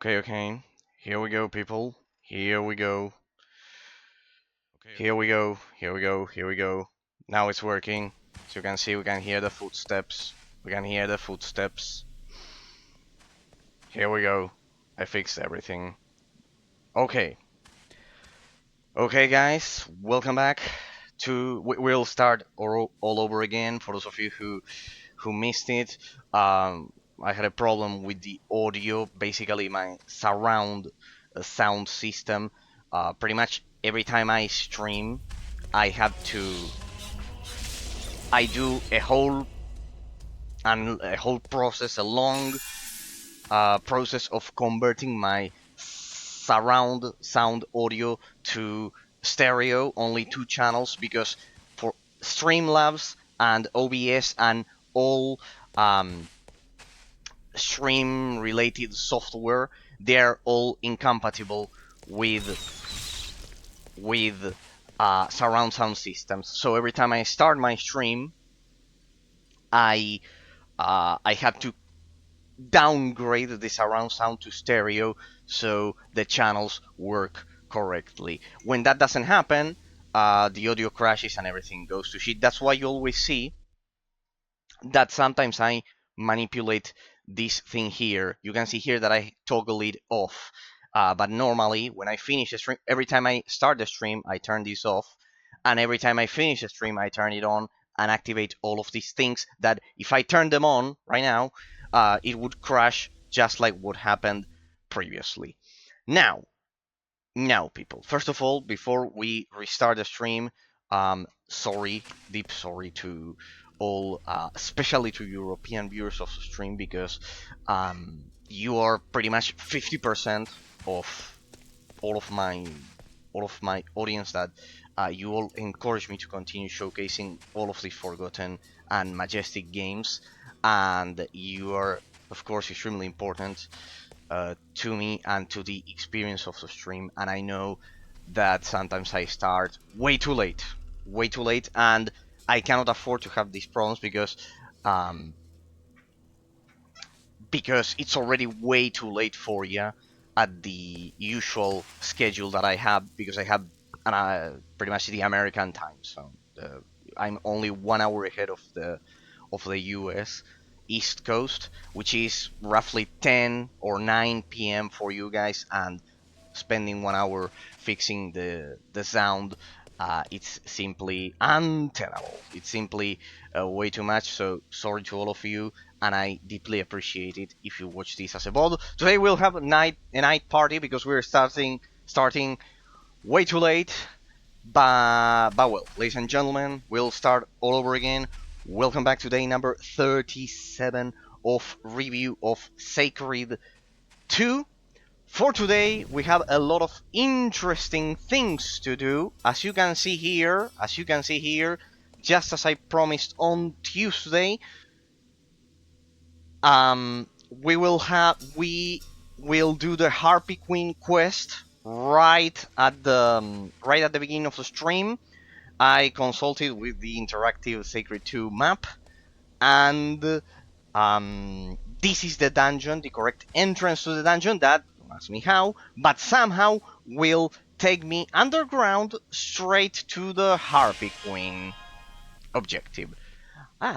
Okay. Here we go, people. Here we go. Here we go. Here we go. Here we go. Now it's working. As you can see, we can hear the footsteps. We can hear the footsteps. Here we go. I fixed everything. Okay. Okay, guys. Welcome back to. We'll start all over again for those of you who missed it. I had a problem with the audio, basically my surround sound system. Pretty much every time I stream, I have to. I do a whole process, a long process of converting my surround sound audio to stereo, only two channels, because for Streamlabs and OBS and all stream related software, they're all incompatible with surround sound systems. So every time I start my stream, I have to downgrade the surround sound to stereo so the channels work correctly. When that doesn't happen, the audio crashes and everything goes to shit. That's why you always see that sometimes I manipulate this thing here. You can see here that I toggle it off. But normally, when I finish the stream, every time I start the stream, I turn this off. And every time I finish the stream, I turn it on and activate all of these things that if I turn them on right now, it would crash just like what happened previously. Now, people, first of all, before we restart the stream, deep sorry to all, especially to European viewers of the stream, because you are pretty much 50% of all of my audience that you all encourage me to continue showcasing all of the forgotten and majestic games, and you are, of course, extremely important to me and to the experience of the stream. And I know that sometimes I start way too late, and I cannot afford to have these problems um, because it's already way too late for you at the usual schedule that I have, because I have pretty much the American time zone. I'm only 1 hour ahead of the US East Coast, which is roughly 10 or 9 p.m. for you guys, and spending 1 hour fixing the sound, it's simply untenable. It's simply way too much. So sorry to all of you, and I deeply appreciate it if you watch this as a VOD. Today we'll have a night party because we're starting way too late. But well, ladies and gentlemen, we'll start all over again. Welcome back to day number 37 of review of Sacred 2. For today, we have a lot of interesting things to do. As you can see here, just as I promised on Tuesday, we will do the Harpy Queen quest right at the beginning of the stream. I consulted with the interactive Sacred 2 map, and this is the dungeon, the correct entrance to the dungeon. That, don't ask me how, but somehow will take me underground straight to the Harpy Queen objective.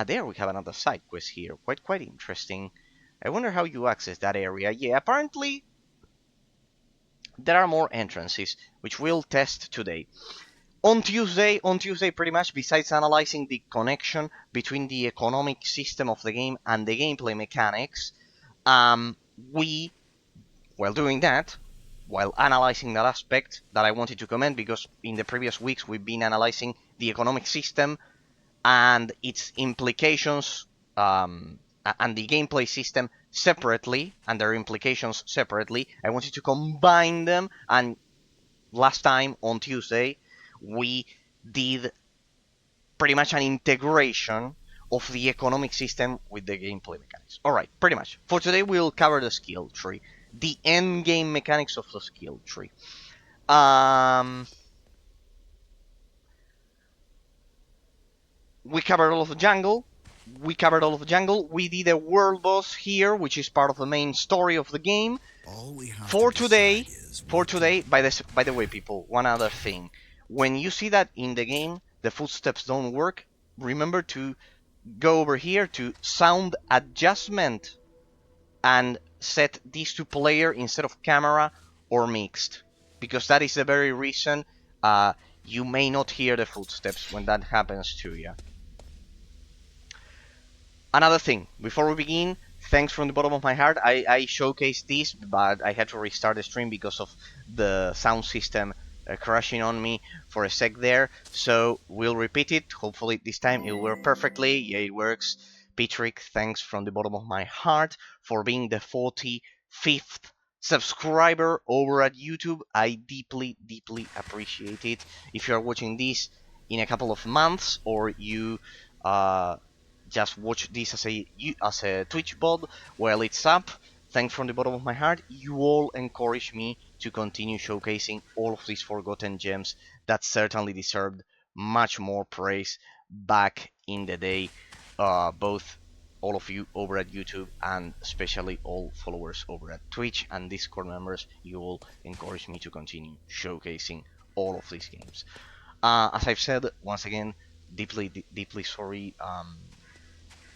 There we have another side quest here. Quite interesting. I wonder how you access that area. Yeah, apparently there are more entrances, which we'll test today. On Tuesday, pretty much, besides analyzing the connection between the economic system of the game and the gameplay mechanics, we, while doing that, while analyzing that aspect that I wanted to comment, because in the previous weeks we've been analyzing the economic system and its implications, and the gameplay system separately, and their implications separately. I wanted to combine them, and last time on Tuesday, we did pretty much an integration of the economic system with the gameplay mechanics. Alright, pretty much. For today, we'll cover the skill tree, the endgame mechanics of the skill tree. We covered all of the jungle. we covered all of the jungle. We did a world boss here, which is part of the main story of the game. All we have to For decide today, is for what to today, by the way, people, one other thing. When you see that in the game the footsteps don't work, remember to go over here to sound adjustment and set these to player instead of camera or mixed, because that is the very reason you may not hear the footsteps when that happens to you. Another thing, before we begin, thanks from the bottom of my heart. I showcased this, but I had to restart the stream because of the sound system crashing on me for a sec there. So we'll repeat it. Hopefully this time it will work perfectly. Yeah, it works. Patrick, thanks from the bottom of my heart for being the 45th subscriber over at YouTube. I deeply, deeply appreciate it. If you are watching this in a couple of months, or you uh, just watch this as a Twitch bot while it's up. Thanks from the bottom of my heart. You all encourage me to continue showcasing all of these forgotten gems that certainly deserved much more praise back in the day. Both all of you over at YouTube and especially all followers over at Twitch and Discord members, you all encourage me to continue showcasing all of these games. As I've said, once again, deeply sorry.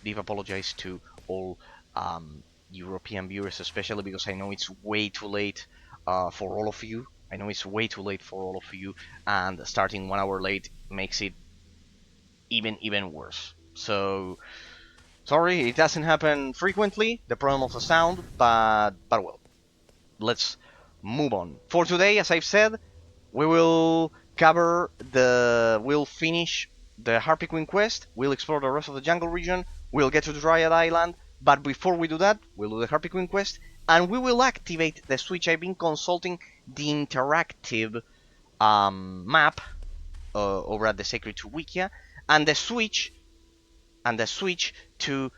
Deep apologize to all European viewers, especially because I know it's way too late for all of you. I know it's way too late for all of you, and starting 1 hour late makes it even worse. So sorry, it doesn't happen frequently. The problem of the sound, but well, let's move on. For today, as I've said, we'll finish the Harpy Queen quest, we'll explore the rest of the jungle region, we'll get to Dryad Island, but before we do that, we'll do the Harpy Queen quest, and we will activate the switch. I've been consulting the interactive map over at the Sacred to Wikia, and the switch to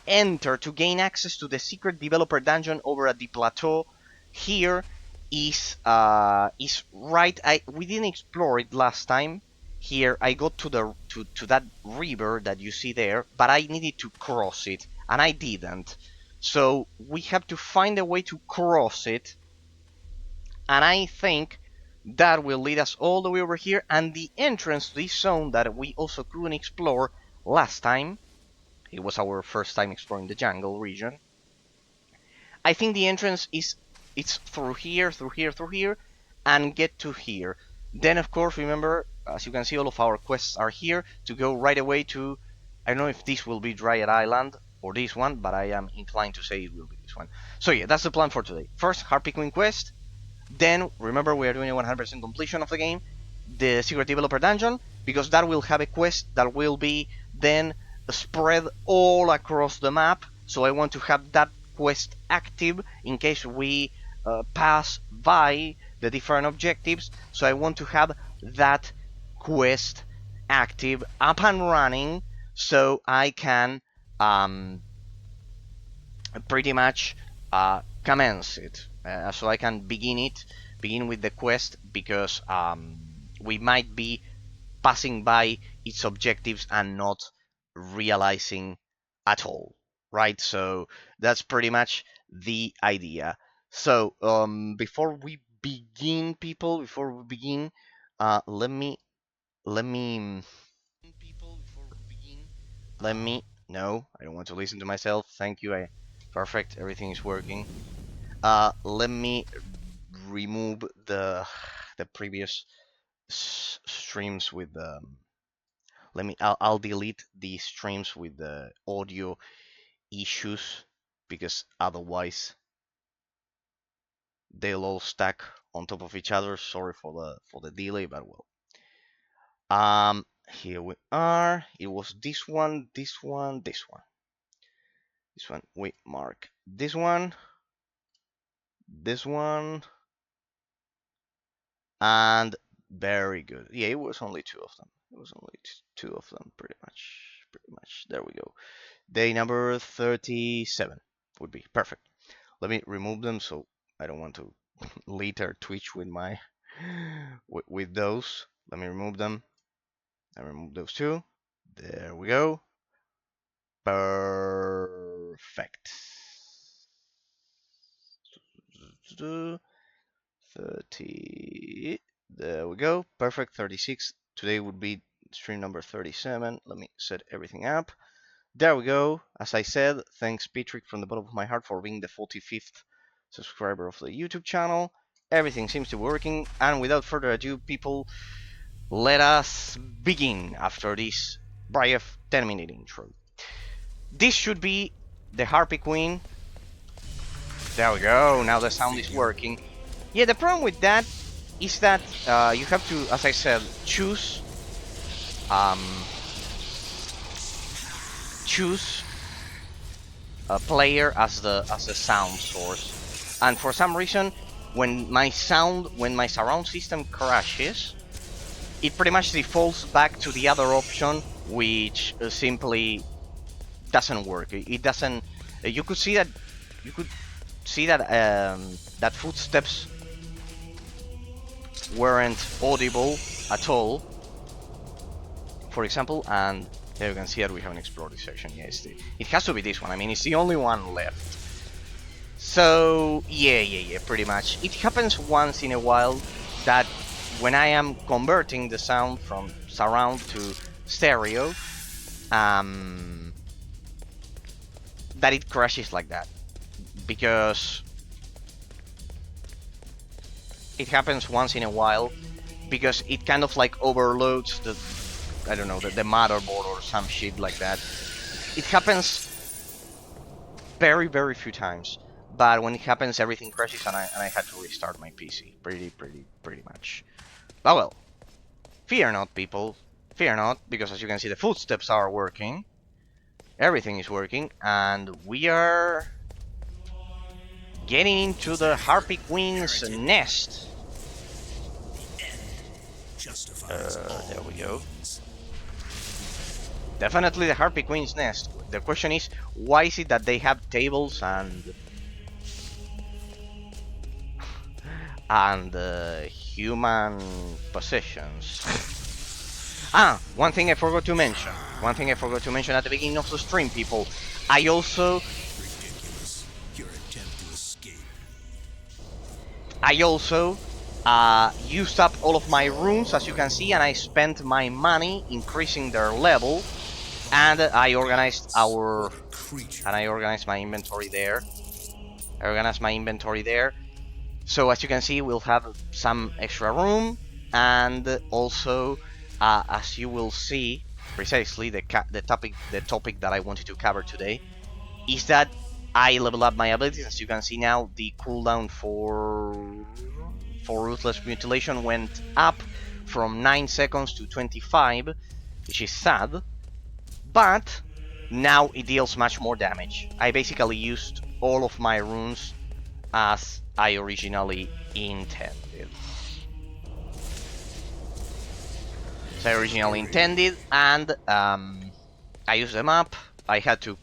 enter to gain access to the secret developer dungeon over at the plateau here is right. We didn't explore it last time. Here I got to that river that you see there, but I needed to cross it and I didn't. So we have to find a way to cross it, and I think that will lead us all the way over here, and the entrance to this zone that we also couldn't explore last time. It was our first time exploring the jungle region. I think the entrance is it's through here, through here, through here, and get to here. Then, of course, remember, as you can see, all of our quests are here to go right away to. I don't know if this will be Dryad Island or this one, but I am inclined to say it will be this one. So yeah, that's the plan for today. First, Harpy Queen quest. Then, remember, we are doing a 100% completion of the game, the Secret Developer Dungeon, because that will have a quest that will be then spread all across the map. So I want to have that quest active in case we pass by the different objectives. So I want to have that quest active, up and running, so I can pretty much commence it. So I can begin with the quest, because we might be passing by its objectives and not realizing at all, right? So that's pretty much the idea. So before we begin, let me let me let me. No, I don't want to listen to myself. Thank you. Perfect. Everything is working. Let me remove the previous streams with the. I'll delete these streams with the audio issues, because otherwise they'll all stack on top of each other. Sorry for the delay, but well. Here we are. It was this one, this one, this one. This one. We mark this one, and very good. Yeah, it was only two of them. It was only two of them, pretty much. Pretty much. There we go. Day number 37 would be perfect. Let me remove them, so I don't want to later twitch with my with those. Let me remove them. I remove those two. There we go. Perfect. 30. There we go. Perfect. 36. Today would be stream number 37. Let me set everything up. There we go. As I said, thanks Patrick from the bottom of my heart for being the 45th subscriber of the YouTube channel. Everything seems to be working, and without further ado, people, let us begin after this brief 10-minute intro. This should be the Harpy Queen. There we go, now the sound is working. Yeah, the problem with that is that you have to, as I said, choose a player as the sound source, and for some reason, when my surround system crashes, it pretty much defaults back to the other option, which simply doesn't work. It doesn't. You could see that. You could see that that footsteps weren't audible at all, for example, and there you can see that we haven't explored this section. Yes, it has to be this one. I mean, it's the only one left. So yeah, pretty much. It happens once in a while that when I am converting the sound from surround to stereo, that it crashes like that, because it happens once in a while, because it kind of like overloads the, I don't know, the motherboard or some shit like that. It happens very few times, but when it happens, everything crashes, and I had to restart my PC pretty much. But well, fear not, people, fear not, because as you can see, the footsteps are working, everything is working, and we are getting into the Harpy Queen's nest. There we go. Definitely the Harpy Queen's nest. The question is, why is it that they have tables and human possessions? One thing I forgot to mention. One thing I forgot to mention at the beginning of the stream, people. I also used up all of my rooms, as you can see, and I spent my money increasing their level, and I organized my inventory there. So as you can see, we'll have some extra room, and also, as you will see, precisely the topic that I wanted to cover today is that I level up my abilities. As you can see now, the cooldown for Ruthless Mutilation went up from 9 seconds to 25, which is sad, but now it deals much more damage. I basically used all of my runes as I originally intended. And I used them up. I had to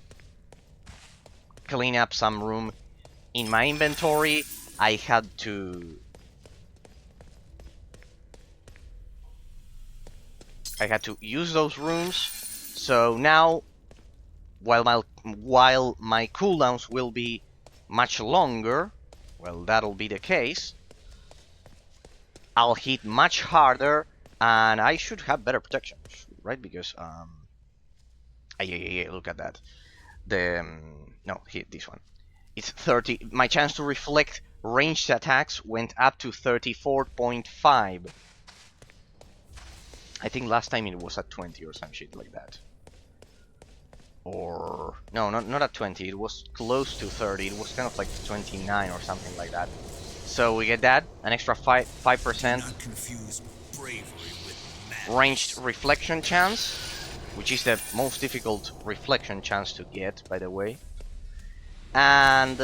clean up some room in my inventory. I had to use those rooms. So now, while my cooldowns will be much longer, well, that'll be the case, I'll hit much harder, and I should have better protection, right? Because yeah, look at that. No, hit this one. It's 30. My chance to reflect ranged attacks went up to 34.5. I think last time it was at 20 or some shit like that. Or no, not at 20. It was close to 30. It was kind of like 29 or something like that. So we get that, an extra 5% ranged reflection chance, which is the most difficult reflection chance to get, by the way. And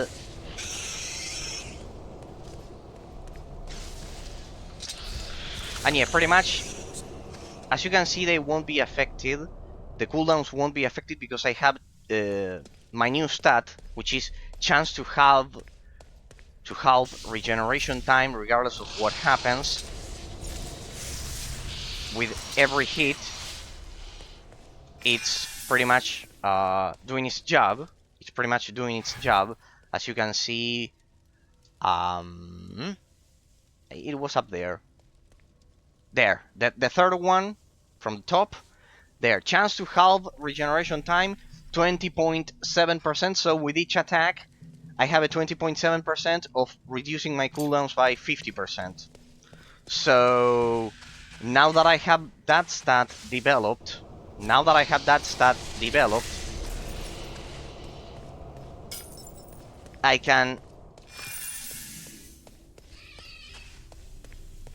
yeah, pretty much, as you can see, they won't be affected. The cooldowns won't be affected because I have my new stat, which is chance to halve regeneration time regardless of what happens. With every hit, it's pretty much doing its job. It's pretty much doing its job. As you can see, it was up there. There, the third one from the top. There, chance to halve regeneration time, 20.7%. So with each attack, I have a 20.7% of reducing my cooldowns by 50%. So now that I have that stat developed, I can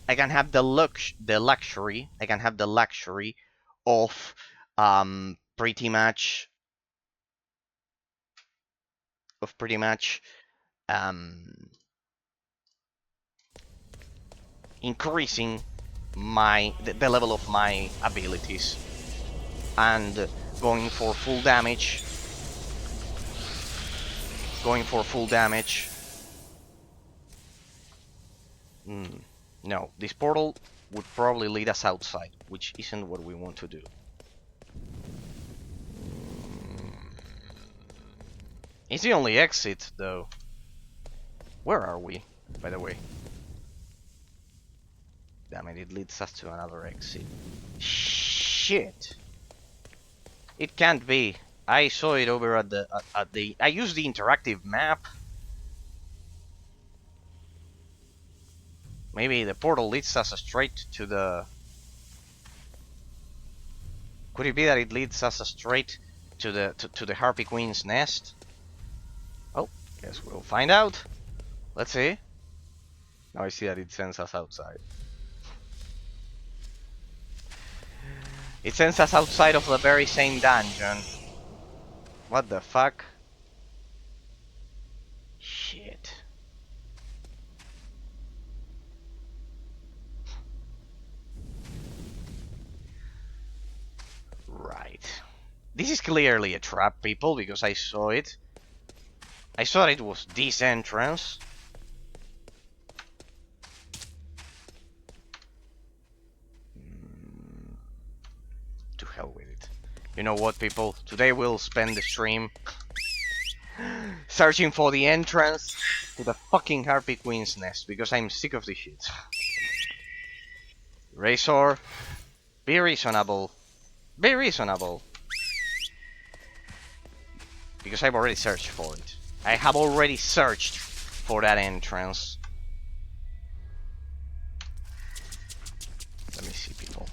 have the luxury. I can have the luxury of pretty much increasing the level of my abilities and going for full damage. No, this portal would probably lead us outside, which isn't what we want to do. It's the only exit, though. Where are we, by the way? Damn it, it leads us to another exit. Shit! It can't be. I saw it over at the I used the interactive map. Maybe the portal leads us straight to the... Could it be that it leads us straight to the Harpy Queen's nest? Oh, guess we'll find out. Let's see. Now I see that it sends us outside. It sends us outside of the very same dungeon. What the fuck? Shit. Right. This is clearly a trap, people, because I saw it. I thought it was this entrance. To hell with it. You know what, people? Today we'll spend the stream searching for the entrance to the fucking Harpy Queen's nest, because I'm sick of this shit. Razor, be reasonable. Be reasonable. Because I've already searched for it. I have already searched for that entrance. Let me see, people.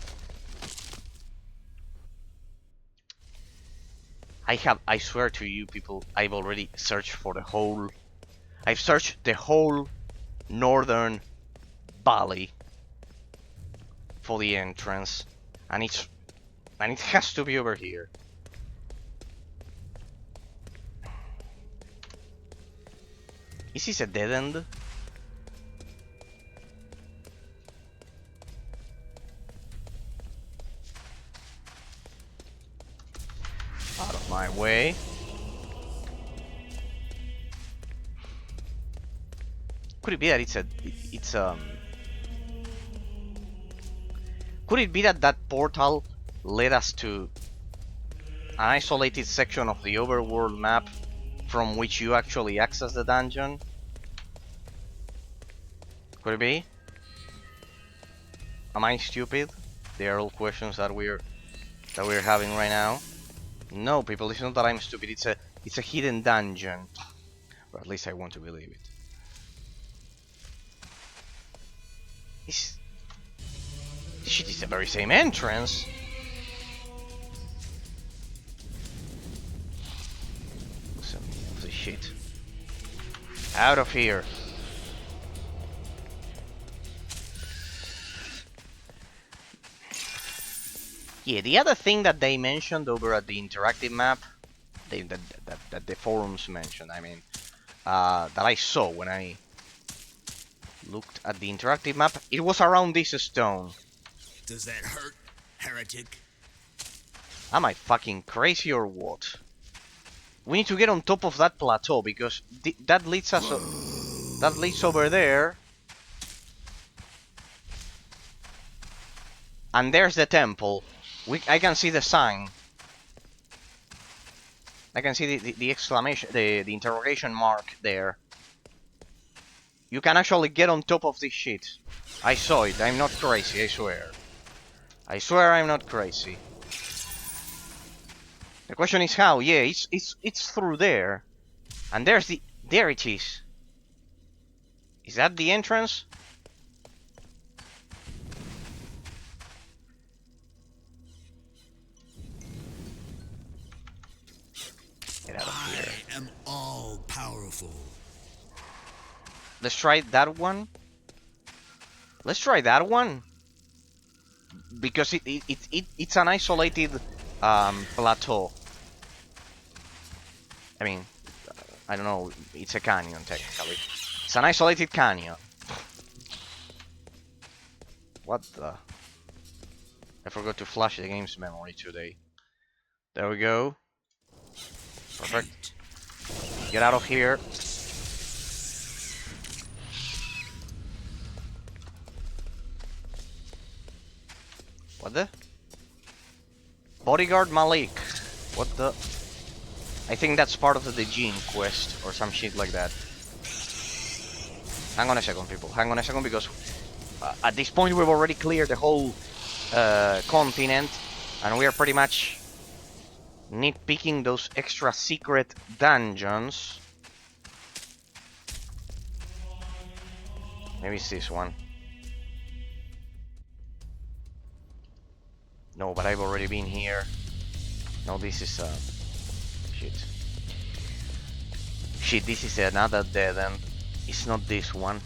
I swear to you, people, I've already searched for the whole... I've searched the whole northern valley for the entrance. And it has to be over here. Is this a dead end? Out of my way. Could it be that could it be that that portal led us to an isolated section of the overworld map from which you actually access the dungeon? Could it be? Am I stupid? They are all questions that we're having right now. No, people, it's not that I'm stupid. It's a hidden dungeon, or at least I want to believe it. This shit is the very same entrance. Some of the shit. Out of here. Yeah, the other thing that they mentioned over at the interactive map, that the forums mentioned, I mean, that I saw when I looked at the interactive map, it was around this stone. Does that hurt, heretic? Am I fucking crazy or what? We need to get on top of that plateau because that leads us. That leads over there. And there's the temple. I can see the sign. I can see the exclamation, the interrogation mark there. You can actually get on top of this shit. I saw it. I'm not crazy, I swear. I swear I'm not crazy. The question is how? Yeah, it's through there. And there it is. Is that the entrance? Get out of here. I am all powerful. Let's try that one. Let's try that one. Because it's an isolated plateau. I mean, I don't know, it's a canyon technically. It's an isolated canyon. What the? I forgot to flash the game's memory today. There we go. Perfect. Get out of here. What the? Bodyguard Malik. What the? I think that's part of the Gene quest or some shit like that. Hang on a second, people. Hang on a second, because at this point we've already cleared the whole continent, and we are pretty much nitpicking those extra secret dungeons. Maybe it's this one. No, but I've already been here. No, this is shit. Shit, this is another dead end. It's not this one.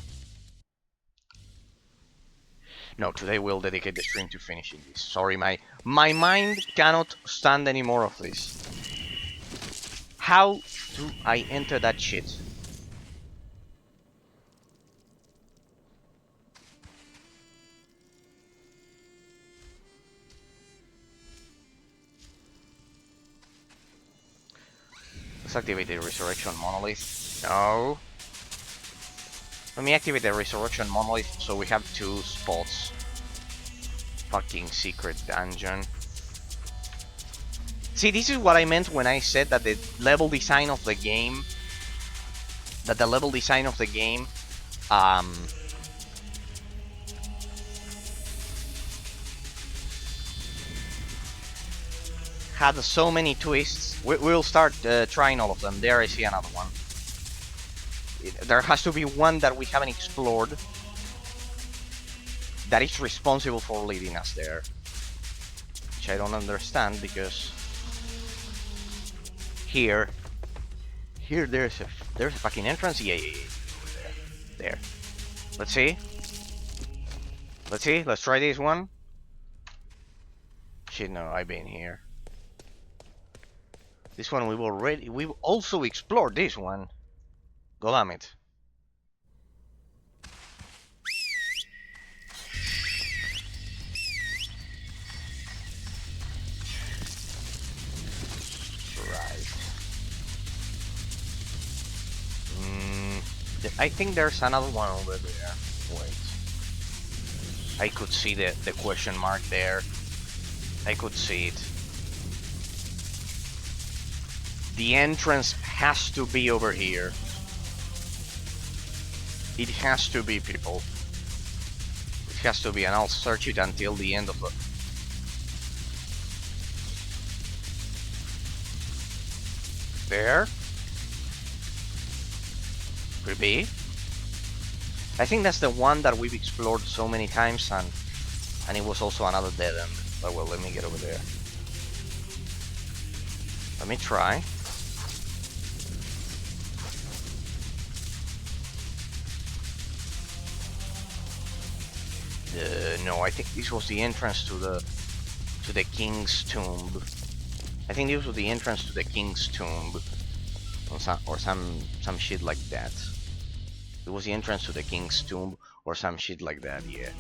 No, today we'll dedicate the stream to finishing this. Sorry, my mind cannot stand any more of this. How do I enter that shit? Let's activate the Resurrection Monolith. No. Let me activate the Resurrection Monolith so we have 2 spots. Fucking secret dungeon. See, this is what I meant when I said that the level design of the game... had so many twists. We'll start trying all of them. There I see another one. There has to be one that we haven't explored that is responsible for leading us there. Which I don't understand, because here there's a fucking entrance. Yeah. There. Let's see. Let's try this one. Shit, no, I've been here. This one we've also explored this one. God damn it. Right. I think there's another one over there. Wait. I could see the question mark there. I could see it. The entrance has to be over here. It has to be, people. It has to be, and I'll search it until the end of the... There? Could it be? I think that's the one that we've explored so many times, and it was also another dead end. But well, let me get over there. Let me try. No, I think this was the entrance to the king's tomb. I think this was the entrance to the king's tomb, or some shit like that. It was the entrance to the king's tomb, or some shit like that. Yeah.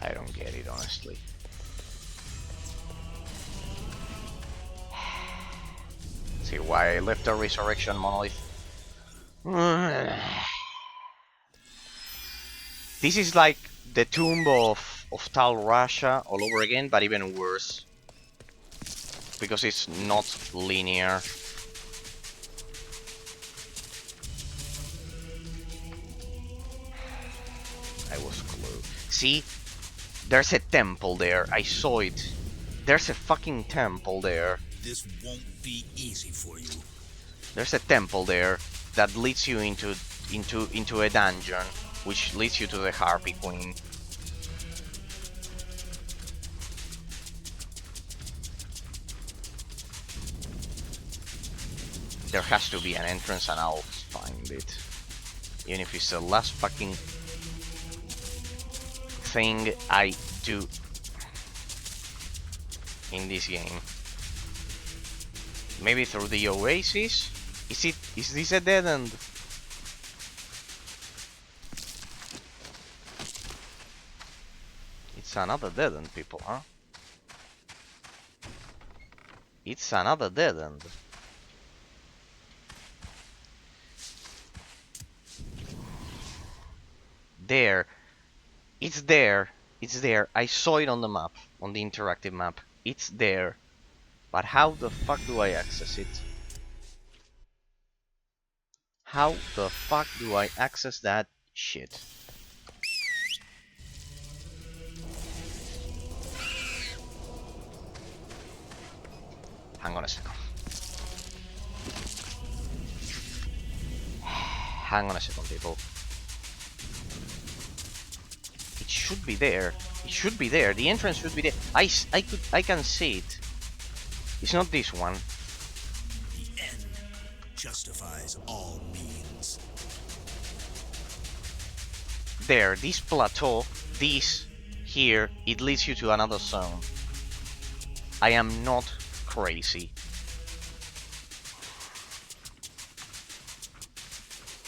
I don't get it, honestly. See why I left the Resurrection Monolith. This is like the tomb of Tal Rasha all over again, but even worse. Because it's not linear. I was close. See? There's a temple there. I saw it. There's a fucking temple there. This won't be easy for you. There's a temple there that leads you into a dungeon, which leads you to the Harpy Queen. There has to be an entrance and I'll find it. Even if it's the last fucking thing I do in this game. Maybe through the oasis? Is this a dead end? It's another dead end, people, huh? It's another dead end. There. It's there. It's there. I saw it on the map, on the interactive map. It's there. But how the fuck do I access it? How the fuck do I access that shit? Hang on a second. Hang on a second, people. It should be there. It should be there. The entrance should be there. I can see it. It's not this one. The end justifies all means. There, this plateau, this here, it leads you to another zone. I am not crazy.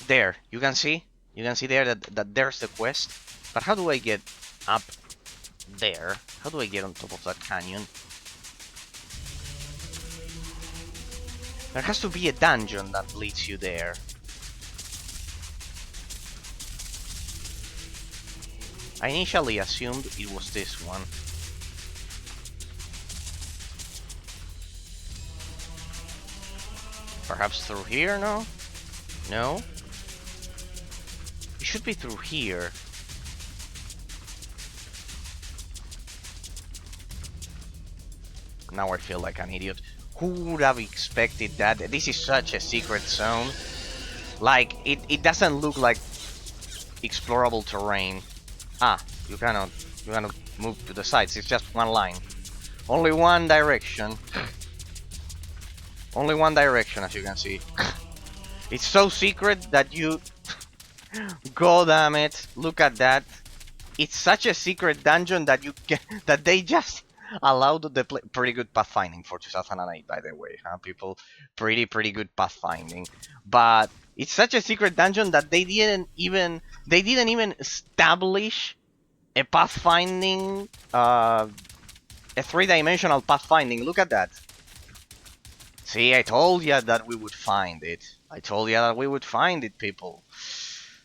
There, you can see? You can see there that there's the quest. But how do I get up there? How do I get on top of that canyon? There has to be a dungeon that leads you there. I initially assumed it was this one. Perhaps through here, no? No? It should be through here. Now I feel like an idiot. Who would have expected that? This is such a secret zone. Like, it doesn't look like explorable terrain. Ah, you cannot move to the sides. It's just one line. Only one direction. Only one direction, as you can see. It's so secret that you... God damn it. Look at that. It's such a secret dungeon that you can... that they just allowed the pretty good pathfinding for 2008, by the way, huh, people? Pretty good pathfinding. But it's such a secret dungeon that they didn't even establish a pathfinding, a three-dimensional pathfinding. Look at that. See, I told ya that we would find it. I told ya that we would find it, people.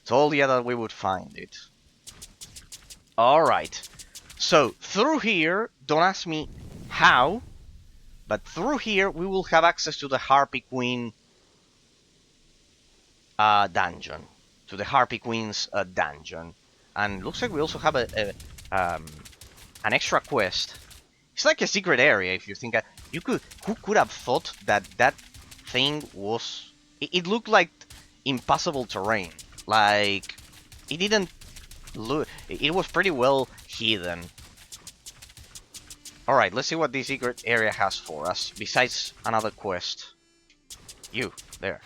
Told ya that we would find it. Alright. So, through here, don't ask me how, but through here we will have access to the Harpy Queen dungeon. To the Harpy Queen's dungeon. And looks like we also have an extra quest. It's like a secret area, if you think. Who could have thought that that thing was... It looked like impossible terrain. Like, it didn't look... It was pretty well hidden. Alright, let's see what this secret area has for us, besides another quest. You, there.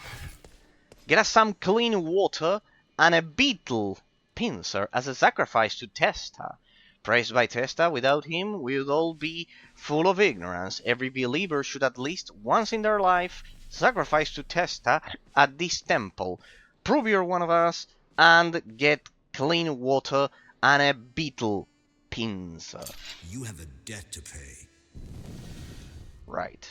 Get us some clean water and a beetle pincer as a sacrifice to Testa. Praised by Testa, without him we would all be full of ignorance. Every believer should at least once in their life sacrifice to Testa at this temple. Prove you're one of us and get clean water and a beetle pincer. You have a debt to pay. Right.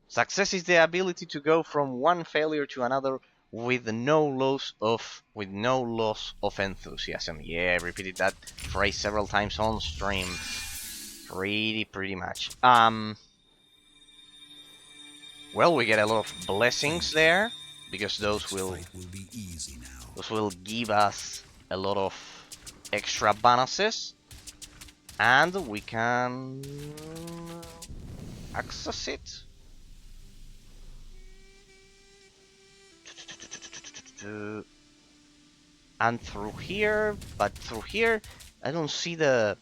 Success is the ability to go from one failure to another with no loss of enthusiasm. Yeah, I repeated that phrase several times on stream. Pretty much. Well, we get a lot of blessings there because Next fight will be easy now. those will give us a lot of extra bonuses, and we can access it. And through here, but through here, I don't see the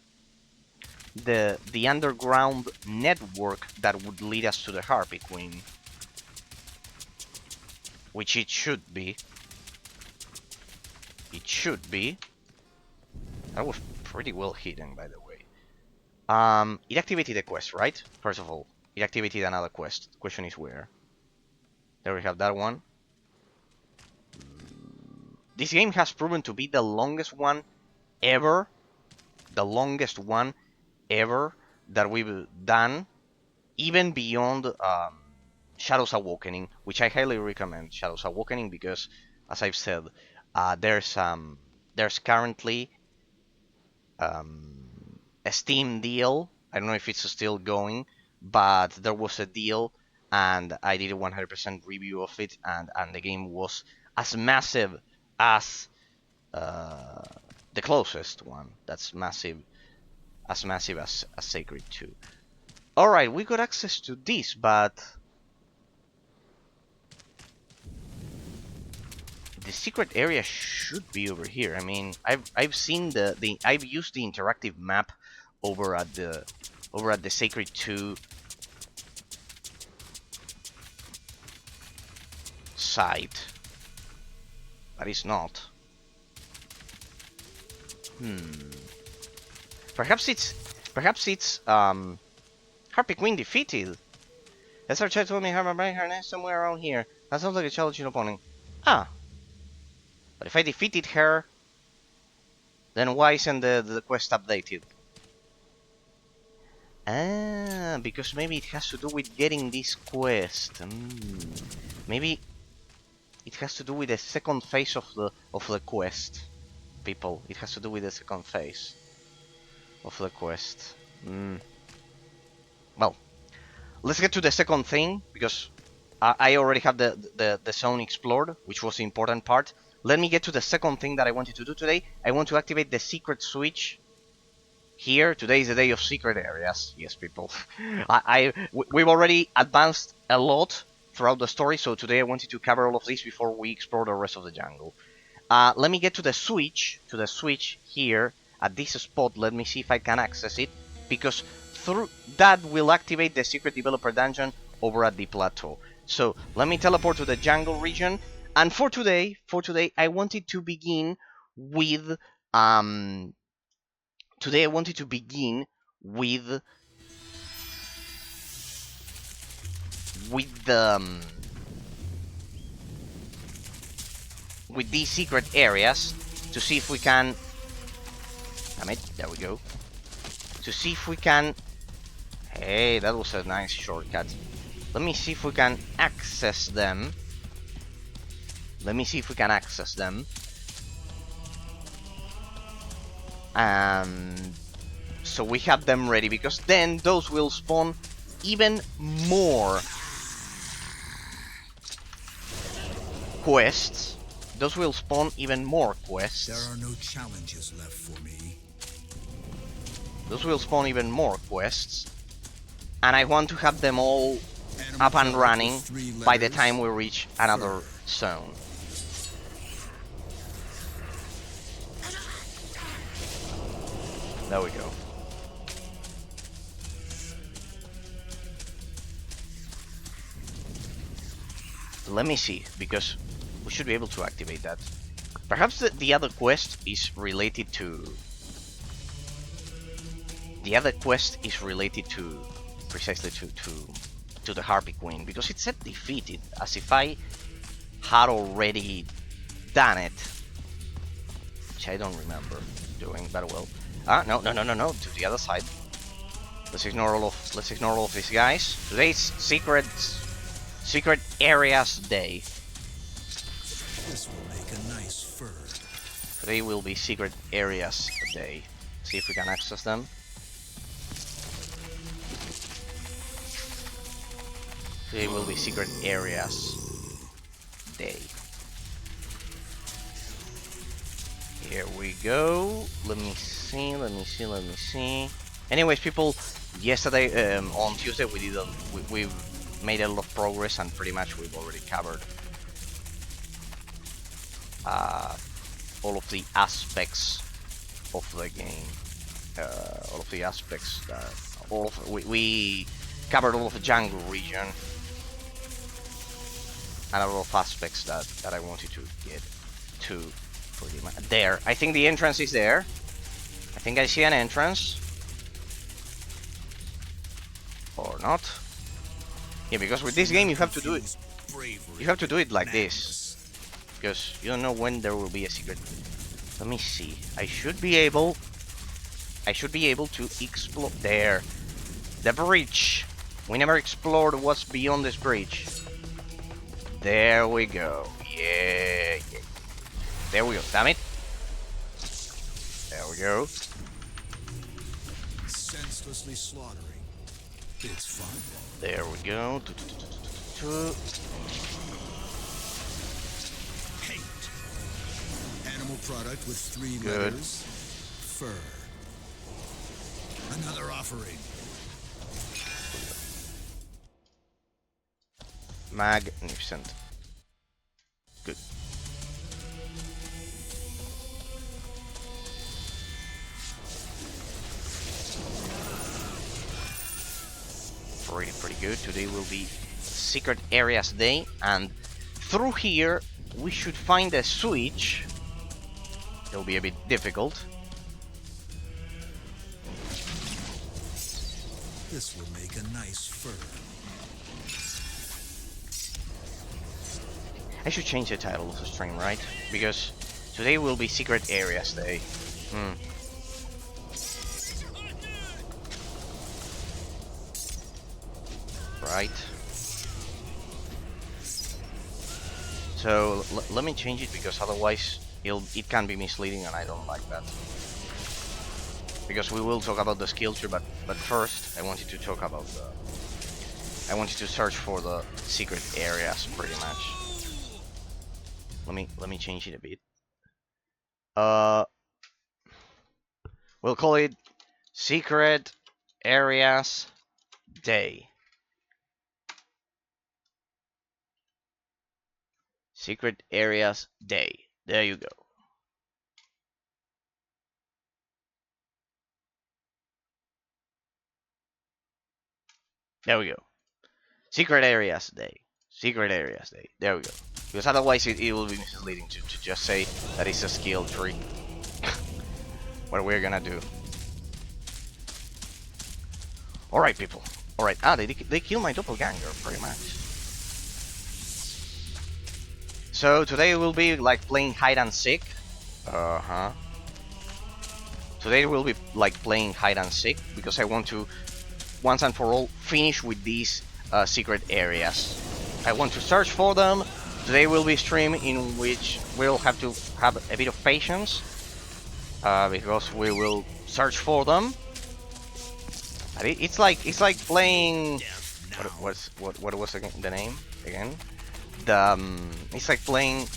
underground network that would lead us to the Harpy Queen, which it should be. It should be. That was pretty well hidden, by the way. It activated a quest, right? First of all, it activated another quest. The question is where. There we have that one. This game has proven to be the longest one ever. The longest one ever that we've done, even beyond Shadows Awakening, which I highly recommend Shadows Awakening because, as I've said, there's currently a Steam deal. I don't know if it's still going, but there was a deal, and I did a 100% review of it, and the game was as massive as the closest one. That's massive, as Sacred 2. Alright, we got access to this, but the secret area should be over here. I mean, I've seen I've used the interactive map over at the Sacred 2 site, but it's not. Perhaps it's Harpy Queen defeated. That's our chat told me her brain her nest somewhere around here. That sounds like a challenging opponent. Ah. But if I defeated her, then why isn't the quest updated? Ah, because maybe it has to do with getting this quest. Maybe it has to do with the second phase of the quest. People, it has to do with the second phase of the quest. Well, let's get to the second thing, because I already have the zone explored, which was the important part. Let me get to the second thing that I wanted to do today. I want to activate the secret switch here. Today is the day of secret areas. Yes, people. We've already advanced a lot throughout the story, so today I wanted to cover all of this before we explore the rest of the jungle. Let me get to the switch here at this spot. Let me see if I can access it, because through that will activate the secret developer dungeon over at the plateau. So let me teleport to the jungle region, and for today I wanted to begin with with these secret areas to see if we can. Damn it! There we go. To see if we can. Hey, that was a nice shortcut. Let me see if we can access them. And so we have them ready, because then those will spawn even more quests. There are no challenges left for me. Those will spawn even more quests. And I want to have them all up and running by the time we reach another zone. There we go. Let me see, because we should be able to activate that. Perhaps the other quest is related to... precisely to the Harpy Queen, because it said defeated, as if I had already done it, which I don't remember doing very well. No, to the other side. Let's ignore all of these guys. Today's secret areas day. Today will be secret areas day. See if we can access them. Today will be secret areas day. Here we go. Let me see. Anyways, people, yesterday on Tuesday we made a lot of progress, and pretty much we've already covered all of the aspects of the game. All of the aspects that we covered all of the jungle region and a lot of aspects that I wanted to get to. Pretty much there. I think the entrance is there. I think I see an entrance. Or not. Yeah, because with this game you have to do it. You have to do it like this. Because you don't know when there will be a secret. Let me see. I should be able to explore there. The bridge. We never explored what's beyond this bridge. There we go. Yeah. There we go. Damn it. There we go. Senselessly slaughtering. It's fun. There we go. Paint. Animal product with 3 Good. letters. Fur. Another offering. Magnificent. Good. Pretty good. Today will be secret areas day, and through here we should find a switch. It'll be a bit difficult. This will make a nice fur. I should change the title of the stream, right? Because today will be secret areas day. Right. So let me change it, because otherwise it can be misleading, and I don't like that. Because we will talk about the skill tree, but first I wanted to talk about I wanted to search for the secret areas pretty much. Let me change it a bit. We'll call it secret areas day. Secret areas day. There you go. There we go. Secret areas day. Secret areas day. There we go. Because otherwise it will be misleading to just say that it's a skill tree. What we're gonna do. Alright, people. Alright. Ah, they killed my doppelganger, pretty much. So today we'll be like playing hide and seek. Today we'll be like playing hide and seek, because I want to once and for all finish with these secret areas. I want to search for them. Today will be a stream in which we'll have to have a bit of patience, because we will search for them. It's like playing. What was the name again? It's like playing.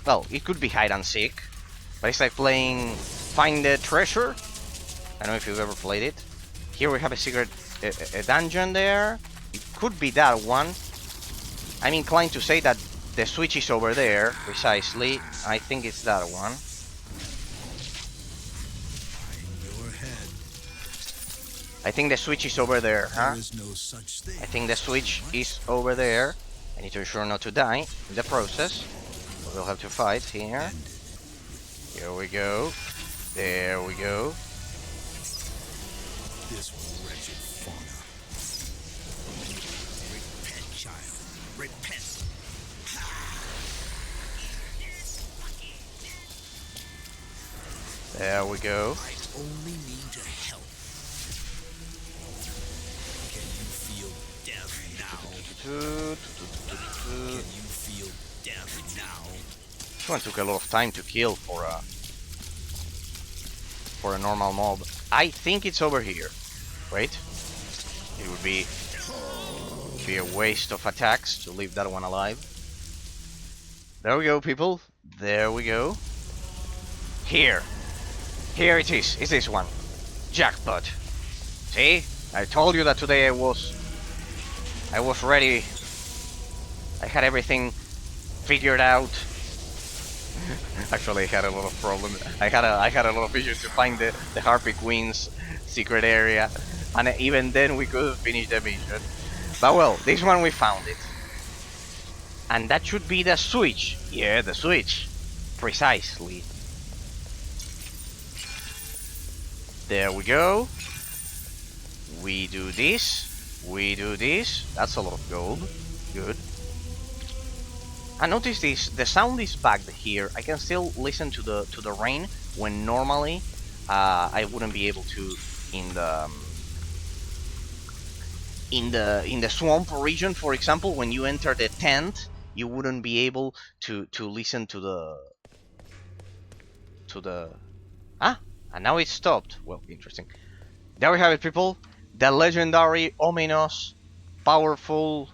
Well, it could be hide and seek, but it's like playing find the treasure. I don't know if you've ever played it. Here we have a secret a dungeon there. It could be that one. I'm inclined to say that the switch is over there, precisely. I think it's that one. Your head. I think the switch is over there, huh? There is no such thing. I think the switch is over there. I need to ensure not to die in the process. We'll have to fight here. Here we go. There we go. This wretched fauna. Repent, child. Repent. There we go. I only mean to help. Can you feel death now? Can you feel death now? This one took a lot of time to kill for a normal mob. I think it's over here. Wait. It would be a waste of attacks to leave that one alive. There we go, people. There we go. Here. Here it is. It's this one. Jackpot. See? I told you that today I was ready. I had everything figured out. Actually, I had a lot of problems. I had a lot of issues to find the Harpy Queen's secret area, and even then we couldn't finish the mission. But well, this one we found it, and that should be the switch. Yeah, the switch, precisely. There we go. We do this. We do this. That's a lot of gold. Good. And notice this, the sound is back here. I can still listen to the rain when normally I wouldn't be able to in the swamp region, for example. When you enter the tent, you wouldn't be able to listen to the and now it stopped. Well, interesting. There we have it, people. The legendary, ominous, powerful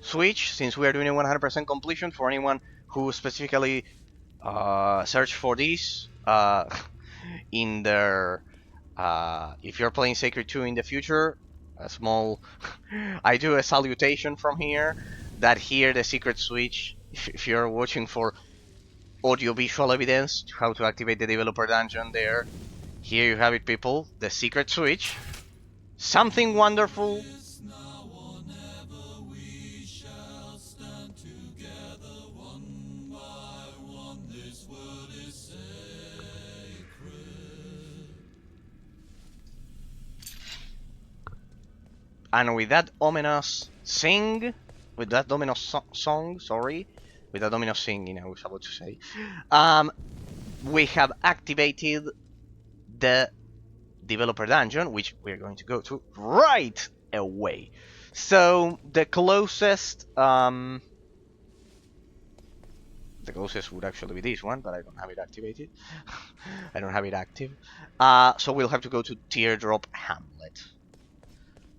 switch, since we are doing a 100% completion. For anyone who specifically search for this in their if you're playing Sacred 2 in the future, a small I do a salutation from here, that here the secret switch, if you're watching for audio-visual evidence to how to activate the developer dungeon there, here you have it, people, the secret switch. Something wonderful. And with that ominous sing, with that ominous song, sorry, with that ominous singing, I was about to say, we have activated the developer dungeon, which we're going to go to right away. So the closest would actually be this one, but I don't have it activated. I don't have it active. So we'll have to go to Teardrop Hamlet.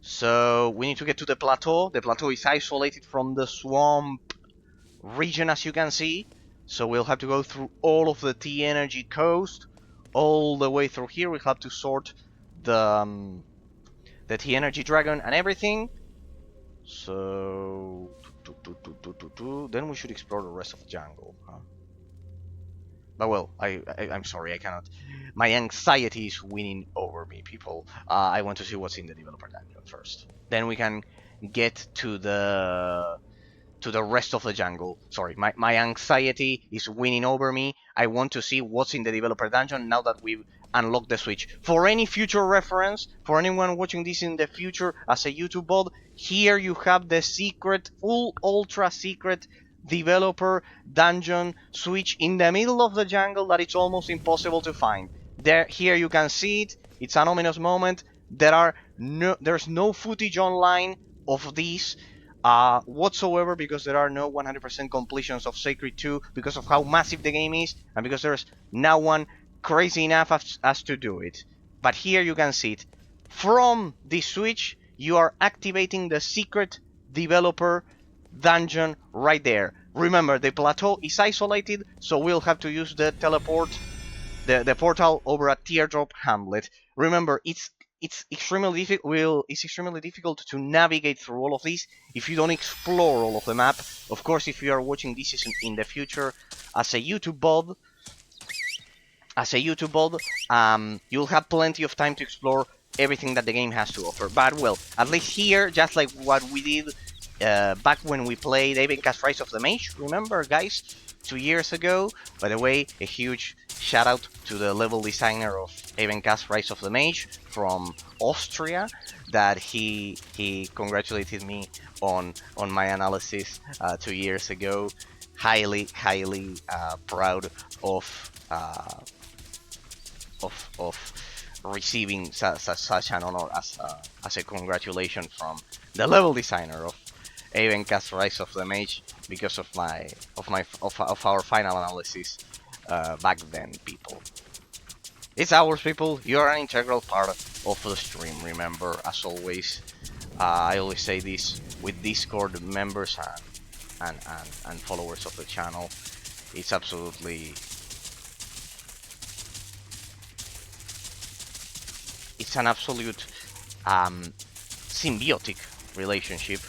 So we need to get to the plateau. The plateau is isolated from the swamp region, as you can see. So we'll have to go through all of the T Energy coast, all the way through here. We'll have to sort the T Energy Dragon and everything. So then we should explore the rest of the jungle. Huh? But well, I'm sorry, I cannot. My anxiety is winning over me, people. I want to see what's in the developer dungeon first. Then we can get to the rest of the jungle. Sorry, my anxiety is winning over me. I want to see what's in the developer dungeon now that we've unlocked the switch. For any future reference, for anyone watching this in the future as a YouTube bot, here you have the secret, full ultra secret developer dungeon switch in the middle of the jungle that it's almost impossible to find. Here you can see it. It's an ominous moment. There's no footage online of this whatsoever, because there are no 100% completions of Sacred 2 because of how massive the game is, and because there's no one crazy enough as to do it. But here you can see it. From this switch, you are activating the secret developer dungeon right there. Remember, the plateau is isolated, so we'll have to use the teleport, the portal over at Teardrop Hamlet. Remember, it's extremely difficult to navigate through all of this if you don't explore all of the map. Of course, if you are watching this in the future as a YouTube bot, you'll have plenty of time to explore everything that the game has to offer. But well, at least here, just like what we did back when we played Evencast Rise of the Mage, remember, guys, 2 years ago. By the way, a huge shout out to the level designer of Evencast Rise of the Mage from Austria, that he congratulated me on my analysis 2 years ago. Highly proud of receiving such an honor as a congratulation from the level designer of Evencast Rise of the Mage. because of our final analysis back then, people. It's ours, people. You're an integral part of the stream. Remember, as always, I always say this with Discord members and followers of the channel. It's absolutely, it's an absolute symbiotic relationship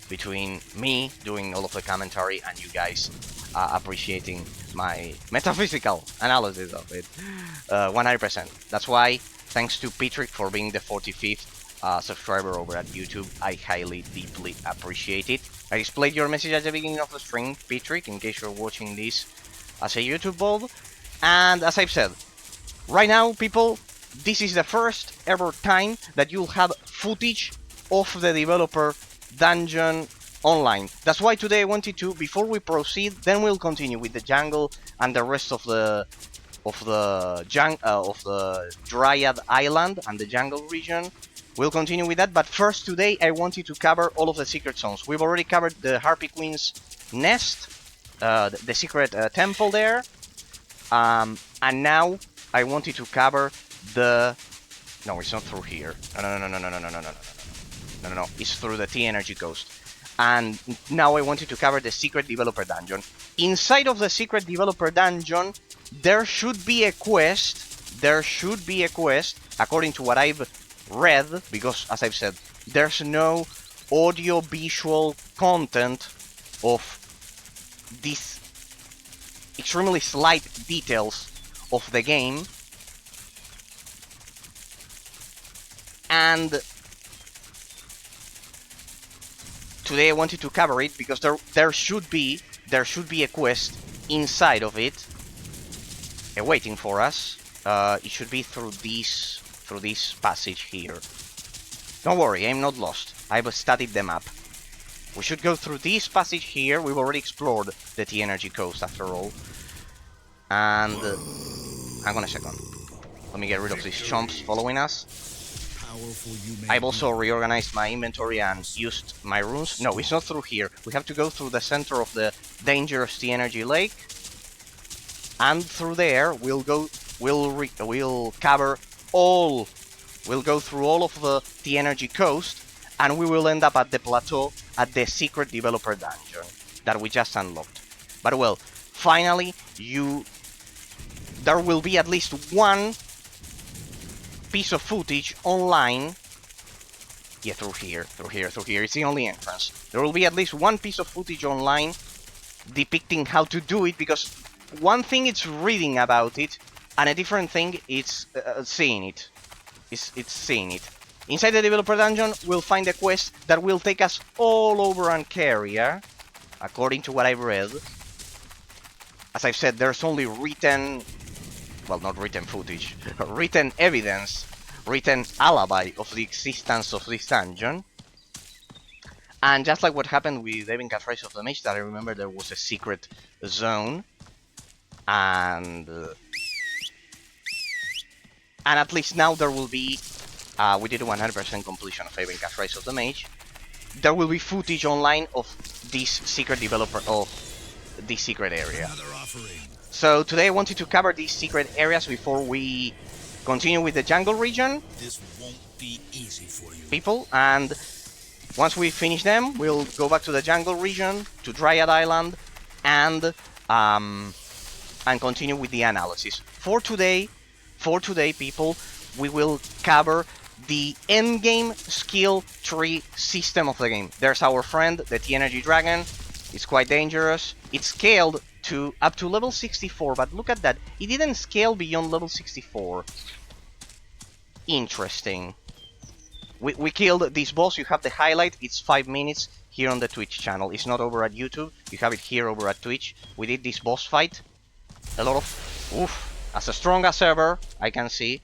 between me doing all of the commentary and you guys appreciating my metaphysical analysis of it 100%. That's why, thanks to Patrick for being the 45th subscriber over at YouTube, I highly, deeply appreciate it. I displayed your message at the beginning of the stream, Patrick, in case you're watching this as a YouTube bulb. And as I've said, right now, people, this is the first ever time that you'll have footage of the developer dungeon online. That's why today I wanted to, before we proceed, then we'll continue with the jungle and the rest of the Dryad Island and the jungle region. We'll continue with that, but first today I wanted to cover all of the secret zones. We've already covered the Harpy Queen's nest, the secret temple there, and now I wanted to cover the... No, it's not through here. No. It's through the T-Energy Coast. And now I wanted to cover the secret developer dungeon. Inside of the secret developer dungeon, there should be a quest. According to what I've read, because as I've said, there's no audio-visual content of these extremely slight details of the game. And today I wanted to cover it because there should be a quest inside of it waiting for us. It should be through this passage here. Don't worry, I'm not lost. I've studied the map. We should go through this passage here. We've already explored the T-Energy Coast after all. And hang on a second. Let me get rid of these chumps following us. I've also reorganized my inventory and used my runes. No, it's not through here. We have to go through the center of the dangerous T-Energy Lake. And through there, we'll go through all of the T-Energy Coast, and we will end up at the plateau at the secret developer dungeon that we just unlocked. But well, finally, there will be at least one piece of footage online. Yeah, through here. It's the only entrance. There will be at least one piece of footage online depicting how to do it, because one thing it's reading about it, and a different thing it's seeing it. It's seeing it. Inside the developer dungeon, we'll find a quest that will take us all over Ancaria, according to what I've read. As I've said, there's only written... well, not written footage, written evidence, written alibi of the existence of this dungeon. And just like what happened with Evenka's Rise of the Mage, that I remember there was a secret zone. And at least now there will be, we did a 100% completion of Evenka's Rise of the Mage. There will be footage online of this secret developer, of this secret area. So today I wanted to cover these secret areas before we continue with the jungle region. This won't be easy for you, people, and once we finish them, we'll go back to the jungle region, to Dryad Island, and continue with the analysis. For today, people, we will cover the endgame skill tree system of the game. There's our friend, the T-Energy Dragon. It's quite dangerous. It's scaled to up to level 64, but look at that. It didn't scale beyond level 64. Interesting. We killed this boss. You have the highlight. It's 5 minutes here on the Twitch channel. It's not over at YouTube. You have it here over at Twitch. We did this boss fight. A lot of... oof. As strong as ever, I can see.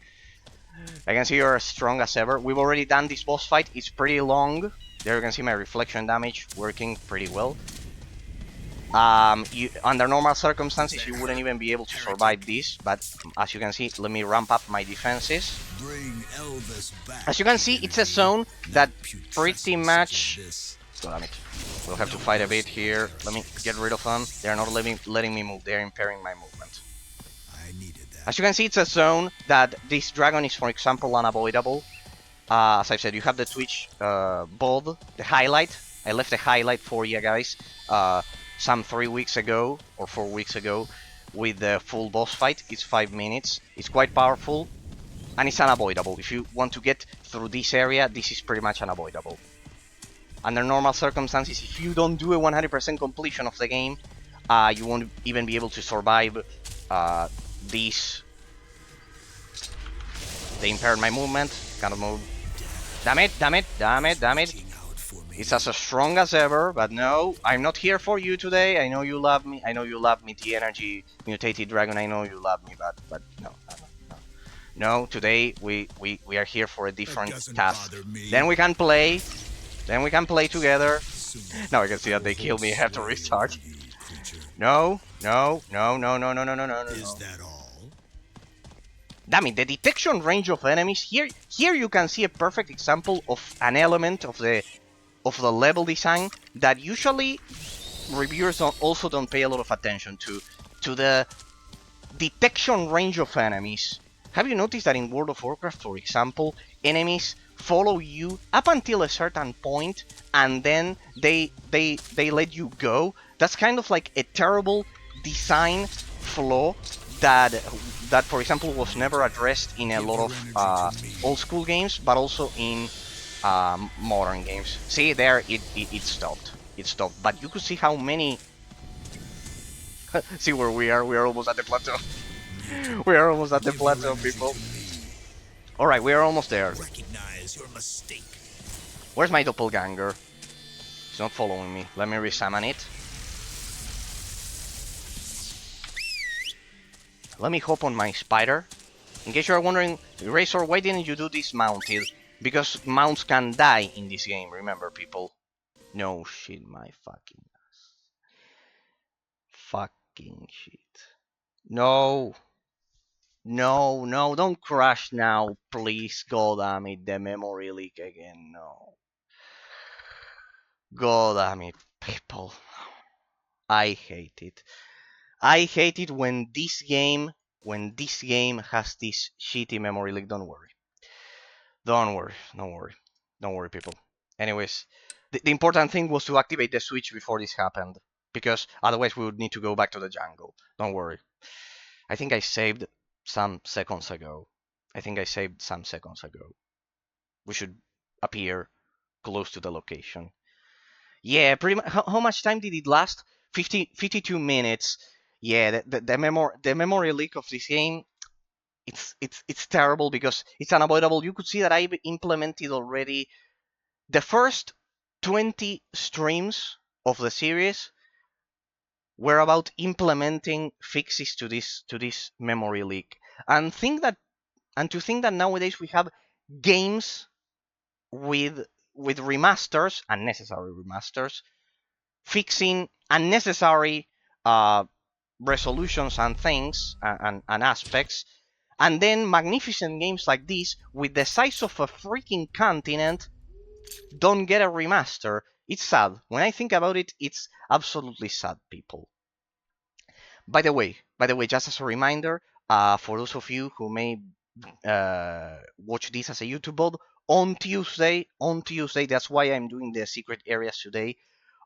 You're as strong as ever. We've already done this boss fight. It's pretty long. There you can see my reflection damage working pretty well. Under normal circumstances, you wouldn't even be able to survive this, but as you can see, let me ramp up my defenses. Bring Elvis back. As you can see, it's a zone that pretty much God damn it. We'll have to fight a bit here. Let me get rid of them. They're not letting me move. They're impairing my movement. I needed that. As you can see, it's a zone that this dragon is, for example, unavoidable. As I said, you have the Twitch bold, the highlight. I left a highlight for you guys some 3 weeks ago or 4 weeks ago with the full boss fight. It's 5 minutes. It's quite powerful and it's unavoidable. If you want to get through this area, this is pretty much unavoidable. Under normal circumstances, if you don't do a 100% completion of the game, you won't even be able to survive this. They impaired my movement. Cannot move. Damn it, damn it, damn it, damn it. It's as strong as ever, but no, I'm not here for you today. I know you love me. I know you love me, the energy mutated dragon. I know you love me, but no, no, no. No, today we are here for a different task. Then we can play. Then we can play together. Now I can see that they kill me. I have to restart. No, no, no, no, no, no, no, no, no, no. Is that all? Damn it, the detection range of enemies here you can see a perfect example of an element of the level design that usually reviewers also don't pay a lot of attention to the detection range of enemies. Have you noticed that in World of Warcraft, for example, enemies follow you up until a certain point and then they let you go? That's kind of like a terrible design flaw that for example was never addressed in a lot of old school games, but also in modern games. See there, it stopped. It stopped. But you could see how many. See where we are. We are almost at the plateau. We are almost at the plateau, people. All right, we are almost there. Recognize your mistake. Where's my doppelganger? It's not following me. Let me resummon it. Let me hop on my spider. In case you are wondering, Razor, why didn't you do this mounted? Because mounts can die in this game, remember, people. No shit, my fucking ass. Fucking shit. No. No, no, don't crash now, please. God damn it, the memory leak again, no. God damn it, people. I hate it. I hate it when this game has this shitty memory leak. Don't worry. Don't worry. Don't worry. Don't worry, people. Anyways, the important thing was to activate the switch before this happened, because otherwise we would need to go back to the jungle. Don't worry. I think I saved some seconds ago. We should appear close to the location. Yeah, pretty much. How much time did it last? 52 minutes. Yeah, the memory leak of this game, it's terrible because it's unavoidable. You could see that I've implemented already the first 20 streams of the series were about implementing fixes to this memory leak. And to think that nowadays we have games with remasters, unnecessary remasters, fixing unnecessary resolutions and things and aspects, and then magnificent games like this with the size of a freaking continent don't get a remaster. It's sad. When I think about it, it's absolutely sad, people. By the way, just as a reminder, for those of you who may watch this as a YouTube VOD, on Tuesday, that's why I'm doing the secret areas today.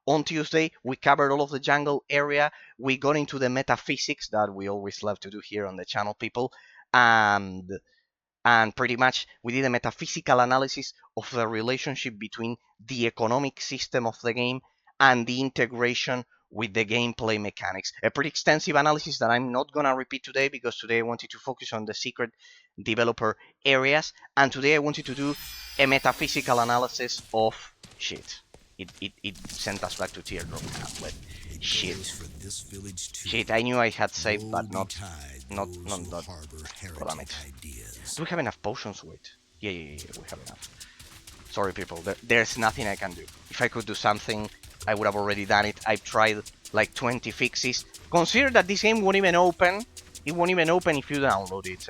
On Tuesday, we covered all of the jungle area. We got into the metaphysics that we always love to do here on the channel, people. And pretty much we did a metaphysical analysis of the relationship between the economic system of the game and the integration with the gameplay mechanics. A pretty extensive analysis that I'm not gonna repeat today, because today I wanted to focus on the secret developer areas, and today I wanted to do a metaphysical analysis of shit. It sent us back to Teardrop Tablet. Shit. Shit, I knew I had saved, but not. God damn it. Do we have enough potions? Wait. Yeah, we have enough. Sorry, people. There's nothing I can do. If I could do something, I would have already done it. I've tried like 20 fixes. Consider that this game won't even open. It won't even open if you download it,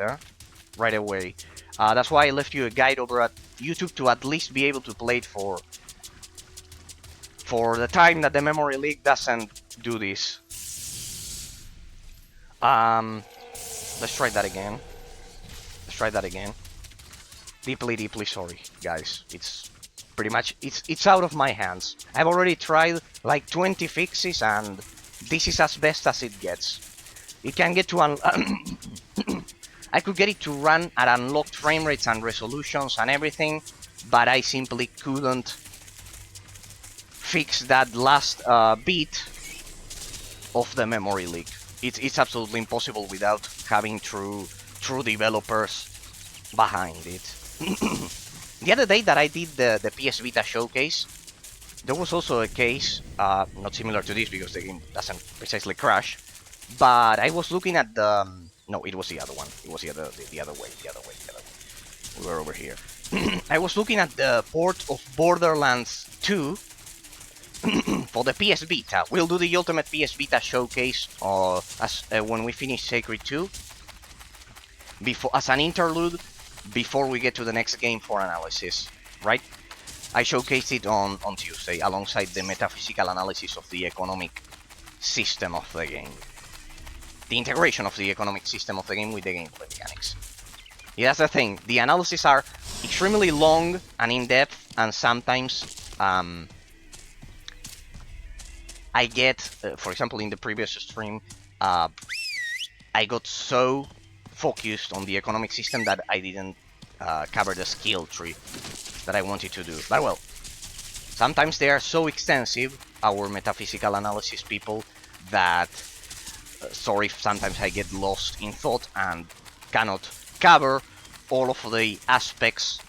right away. That's why I left you a guide over at YouTube to at least be able to play it for for the time that the memory leak doesn't do this. Let's try that again. Let's try that again. Deeply sorry, guys. It's pretty much it's out of my hands. I've already tried like 20 fixes, and this is as best as it gets. It can get to I could get it to run at unlocked frame rates and resolutions and everything, but I simply couldn't fix that last bit of the memory leak. It's absolutely impossible without having true developers behind it. The other day that I did the PS Vita showcase, there was also a case, not similar to this because the game doesn't precisely crash, but I was looking at the... no, it was the other one. It was the other way. We were over here. I was looking at the port of Borderlands 2 for the PS Vita. We'll do the ultimate PS Vita showcase when we finish Sacred 2, as an interlude before we get to the next game for analysis, right? I showcased it on Tuesday alongside the metaphysical analysis of the economic system of the game. The integration of the economic system of the game with the gameplay mechanics. Yeah, that's the thing. The analyses are extremely long and in-depth, and sometimes I get, for example, in the previous stream, I got so focused on the economic system that I didn't cover the skill tree that I wanted to do. But well, sometimes they are so extensive, our metaphysical analysis people, that sorry if sometimes I get lost in thought and cannot cover all of the aspects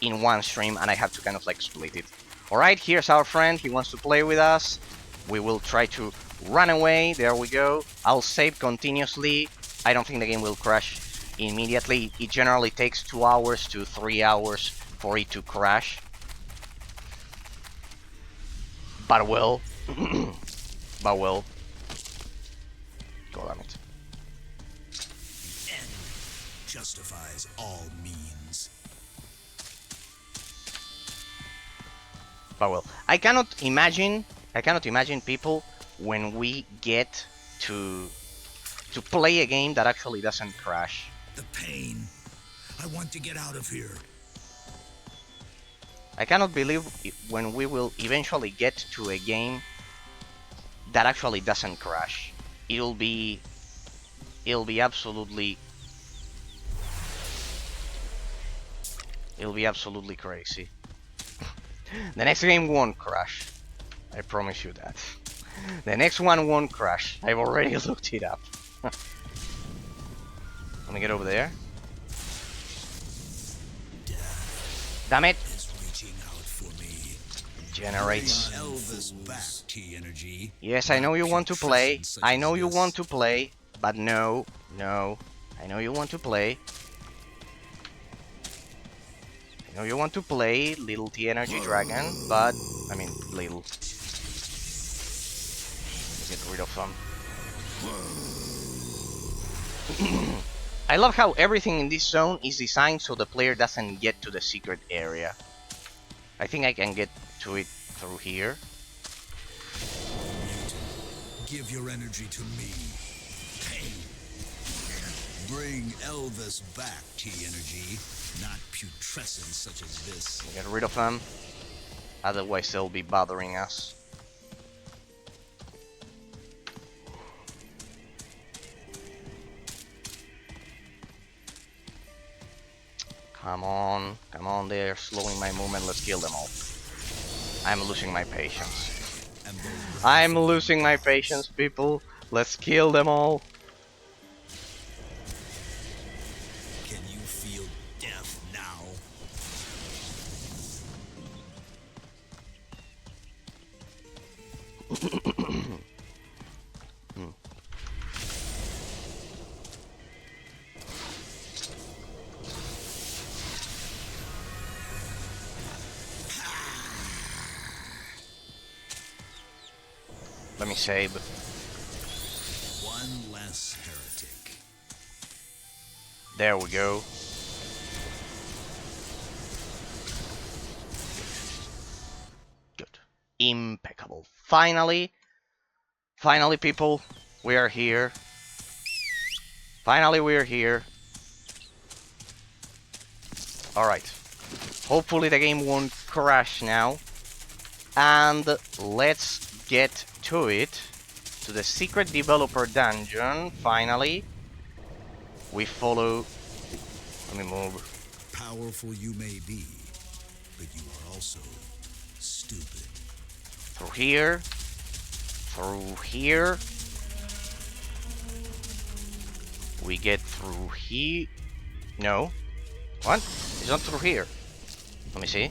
in one stream, and I have to kind of like split it. Alright, here's our friend, he wants to play with us. We will try to run away, there we go. I'll save continuously. I don't think the game will crash immediately. It generally takes 2 hours to 3 hours for it to crash. But well, but well. God damn it. End justifies all means. But well, I cannot imagine people when we get to play a game that actually doesn't crash. The pain. I want to get out of here. I cannot believe when we will eventually get to a game that actually doesn't crash. It'll be absolutely crazy. The next game won't crash. I promise you that. The next one won't crash. I've already looked it up. Let me get over there. Damn it! Generates. Elvis back, T energy. Yes, I know you want to play. I know you want to play, but no. I know you want to play. I know you want to play, little T energy dragon, but I mean little. Get rid of them. I love how everything in this zone is designed so the player doesn't get to the secret area. I think I can get to it through here. Give your energy to me. Pain. Bring Elvis back, T energy. Not putrescence such as this. Get rid of them. Otherwise they'll be bothering us. Come on, they're slowing my movement, let's kill them all. I'm losing my patience. I'm losing my patience, people. Let's kill them all. Can you feel death now? Let me save. One less heretic. There we go. Good. Impeccable. Finally, people, we are here. Finally, we're here. Alright. Hopefully the game won't crash now. And let's get to it. To the secret developer dungeon, finally. We follow... Let me move. Powerful you may be, but you are also stupid. Through here. Through here. We get through here. No. What? It's not through here. Let me see.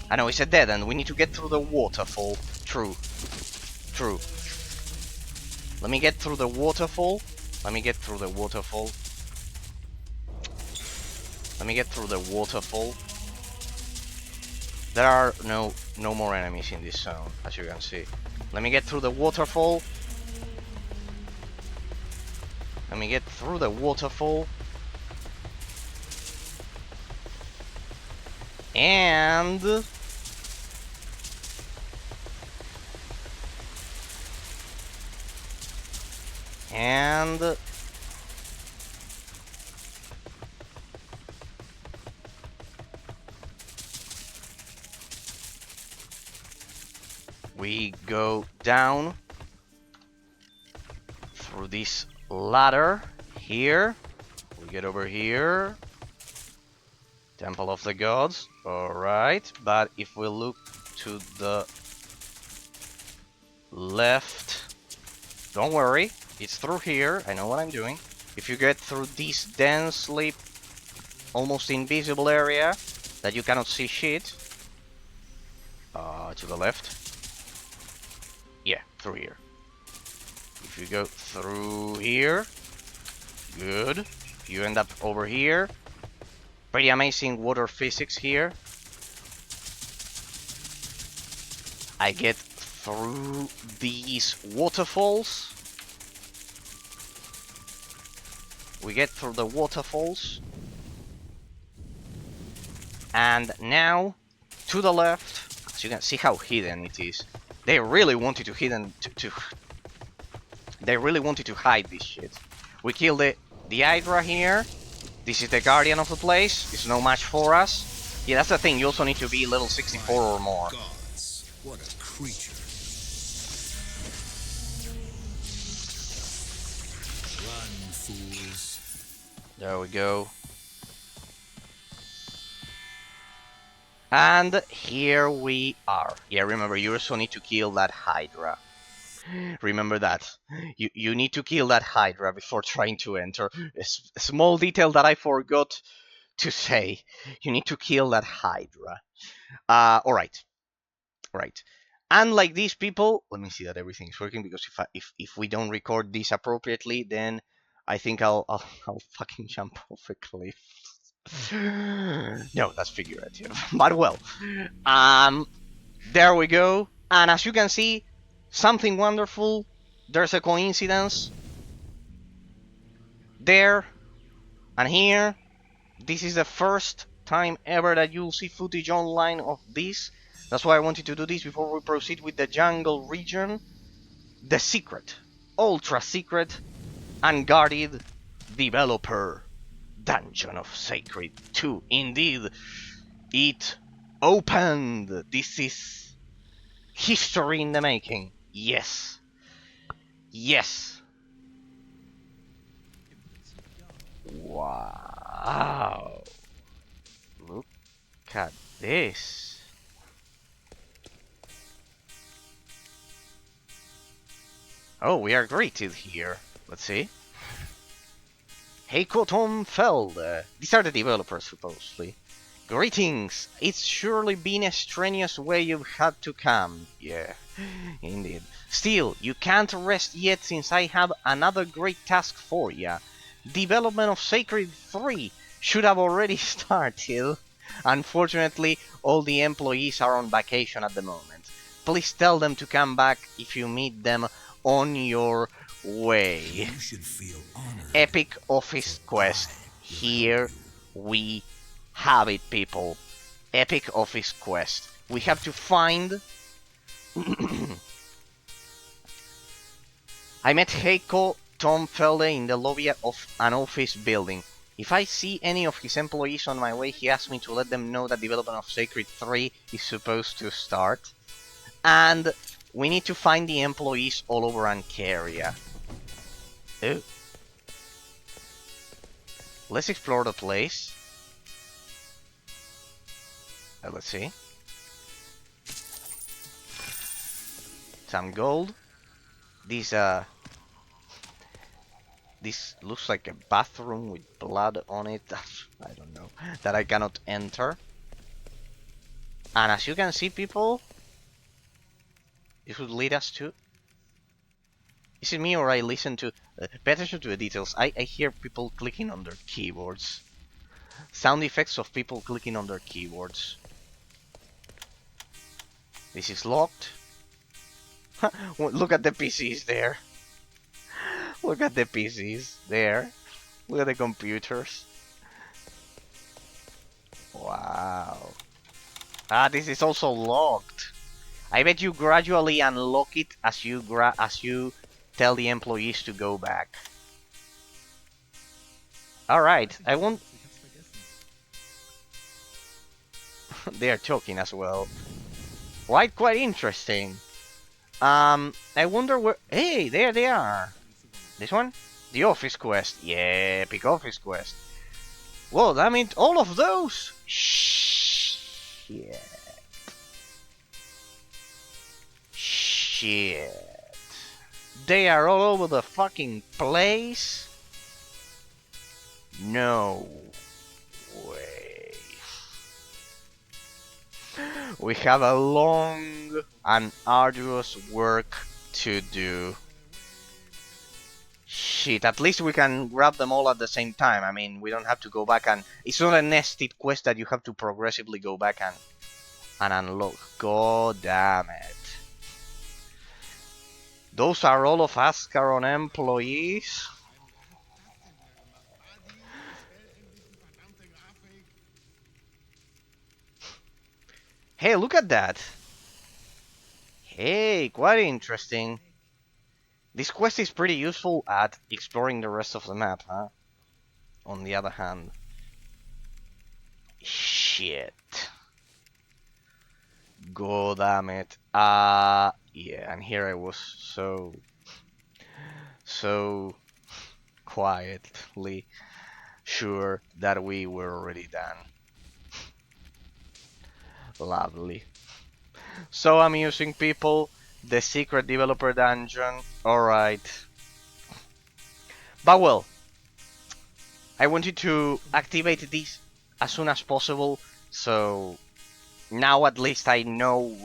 I know, it's a dead end. We need to get through the waterfall. True. True. Let me get through the waterfall. Let me get through the waterfall. Let me get through the waterfall. There are no more enemies in this zone, as you can see. Let me get through the waterfall. Let me get through the waterfall. And... we go down through this ladder here. We get over here. Temple of the Gods. Alright, but if we look to the left, don't worry, it's through here. I know what I'm doing. If you get through this densely almost invisible area that you cannot see shit, to the left. Yeah, through here. If you go through here, good. You end up over here. Pretty amazing water physics here. I get through these waterfalls. We get through the waterfalls. And now, to the left, as you can see how hidden it is. They really wanted to hidden they really wanted to hide this shit. We kill the Hydra here. This is the guardian of the place. It's no match for us. Yeah, that's the thing. You also need to be level 64 or more. Gods, what a creature. Run, fools. There we go. And here we are. Yeah, remember, you also need to kill that Hydra. Remember that. You need to kill that Hydra before trying to enter. A small detail that I forgot to say. You need to kill that Hydra. Alright. Right. Unlike these people, let me see that everything is working, because if we don't record this appropriately, then I think I'll fucking jump off a cliff. No, that's figurative. But well, there we go. And as you can see, something wonderful. There's a coincidence there and here. This is the first time ever that you'll see footage online of this. That's why I wanted to do this before we proceed with the jungle region. The secret, ultra secret, unguarded developer Dungeon of Sacred 2. Indeed, it opened. This is history in the making. Yes. Yes. Wow. Look at this. Oh, we are greeted here. Let's see. Hey, Cotton Feld. These are the developers, supposedly. Greetings. It's surely been a strenuous way you've had to come. Yeah, indeed. Still, you can't rest yet, since I have another great task for ya. Development of Sacred 3 should have already started. Unfortunately, all the employees are on vacation at the moment. Please tell them to come back if you meet them on your way. You should feel honored. Epic office quest. Here we have it, people. Epic office quest. We have to find I met Heiko Tom Felde in the lobby of an office building. If I see any of his employees on my way, he asked me to let them know that development of Sacred 3 is supposed to start. And we need to find the employees all over Ancaria. Oh. Let's explore the place. Let's see. Some gold. This looks like a bathroom with blood on it. I don't know. That I cannot enter. And as you can see, people, it would lead us to... Is it me or I listen to... pay attention to the details. I hear people clicking on their keyboards. Sound effects of people clicking on their keyboards. This is locked. Look at the PCs there. Look at the PCs there. Look at the computers. Wow. Ah, this is also locked. I bet you gradually unlock it as you tell the employees to go back. All right, I won't. They are talking as well. Quite interesting. I wonder where. Hey, there they are. This one, the office quest. Yeah, epic office quest. Whoa, that means all of those. Shit. Shit. They are all over the fucking place. No way. We have a long and arduous work to do. Shit, at least we can grab them all at the same time. I mean, we don't have to go back and... It's not a nested quest that you have to progressively go back and unlock. God damn it. Those are all of Ascaron employees? Hey, look at that. Hey, quite interesting. This quest is pretty useful at exploring the rest of the map, huh? On the other hand. Shit. God damn it. Yeah, and here I was so quietly sure that we were already done. Lovely. So amusing, people. The secret developer dungeon. Alright. But well, I wanted to activate this as soon as possible, so now at least I know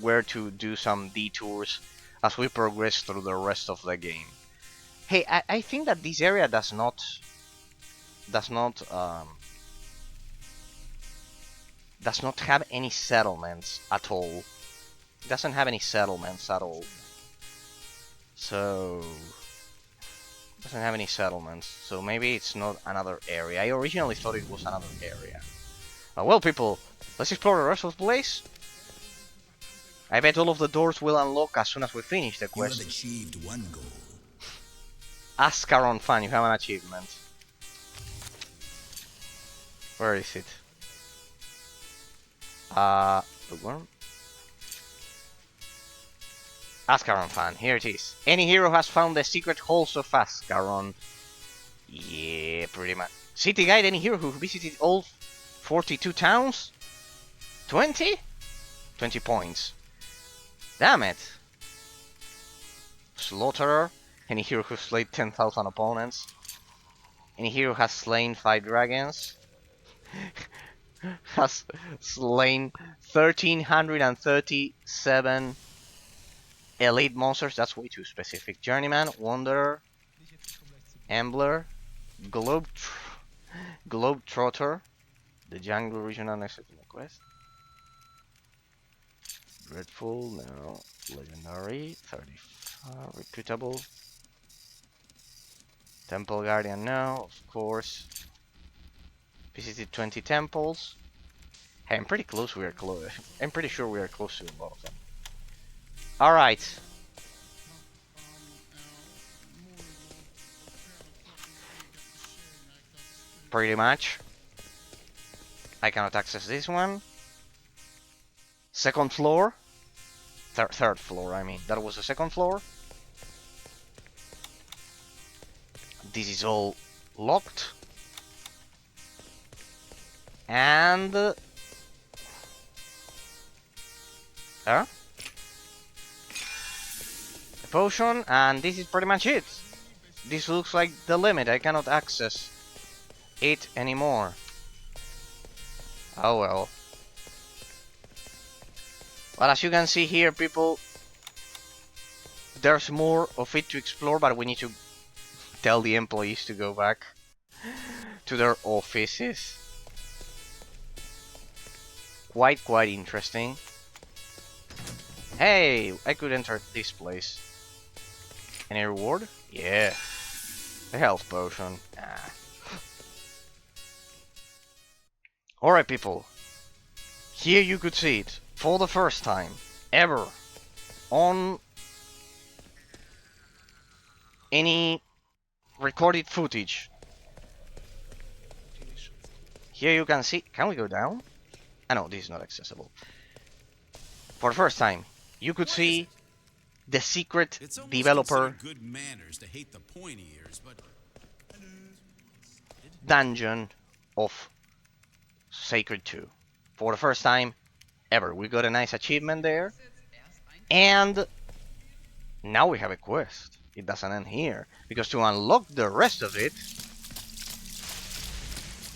where to do some detours as we progress through the rest of the game. Hey, I think that this area does not have any settlements at all. It doesn't have any settlements at all. So doesn't have any settlements, so maybe it's not another area. I originally thought it was another area. Well, people, let's explore the rest of the place. I bet all of the doors will unlock as soon as we finish the quest. You have achieved one goal. Ascaron fan, you have an achievement. Where is it? Bookworm? Ascaron fan, here it is. Any hero has found the secret halls of Ascaron. Yeah, pretty much. City guide, any hero who visited all 42 towns? 20? 20 points. Damn it. Slaughterer, any hero who slayed 10,000 opponents. Any hero has slain 5 dragons. Has slain 1,337 elite monsters. That's way too specific. Journeyman, Wanderer, Ambler, Globetrotter, the Jungle Regional next to the quest. Dreadful, no. Legendary, 35, reputable. Temple Guardian, no, of course. Visited 20 temples. Hey, I'm pretty close. I'm pretty sure we are close to a lot of them. Alright. pretty much. I cannot access this one. Second floor. Third floor, I mean. That was the second floor. This is all locked. And... a potion, and this is pretty much it. This looks like the limit. I cannot access it anymore. Oh well. Well, as you can see here, people, there's more of it to explore, but we need to tell the employees to go back to their offices. Quite interesting. Hey, I could enter this place. Any reward? Yeah. A health potion. Ah. Alright, people. Here you could see it for the first time ever on any recorded footage. Here you can see. Can we go down? Ah, no, this is not accessible. For the first time, you could see the secret developer good manners to hate the pointy ears, but dungeon of Sacred 2. For the first time ever. We got a nice achievement there. And now we have a quest. It doesn't end here. Because to unlock the rest of it...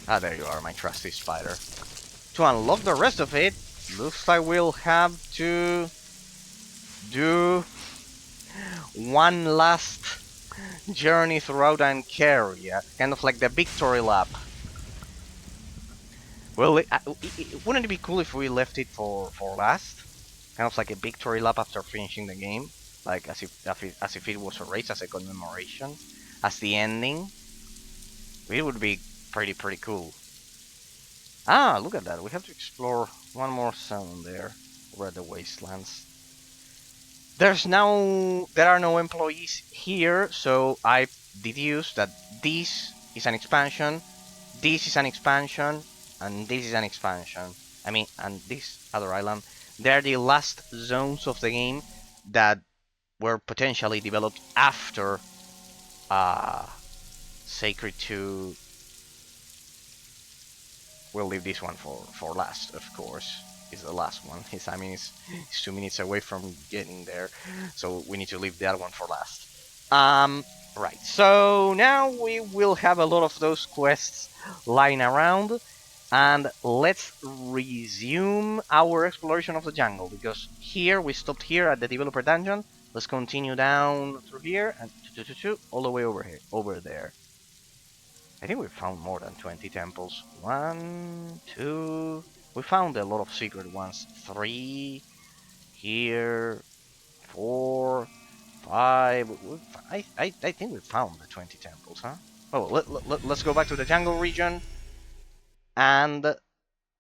Ah, there you are, my trusty spider. To unlock the rest of it, looks like we'll have to do one last journey throughout Ancaria. Kind of like the victory lap. Well, wouldn't it be cool if we left it for last? Kind of like a victory lap after finishing the game. Like as if it was a race, as a commemoration. As the ending. It would be pretty cool. Ah, look at that. We have to explore one more zone there. Over at the wastelands. There are no employees here, so I deduce that this is an expansion, this is an expansion, and this is an expansion. I mean, and this other island. They're the last zones of the game that were potentially developed after Sacred 2. We'll leave this one for last, of course. It's the last one. It's 2 minutes away from getting there, so we need to leave that one for last. Right. So now we will have a lot of those quests lying around, and let's resume our exploration of the jungle, because here we stopped here at the developer dungeon. Let's continue down through here and all the way over there. I think we found more than 20 temples. 1, 2... We found a lot of secret ones. 3... Here... 4... 5... I think we found the 20 temples, huh? Oh, let's go back to the jungle region. And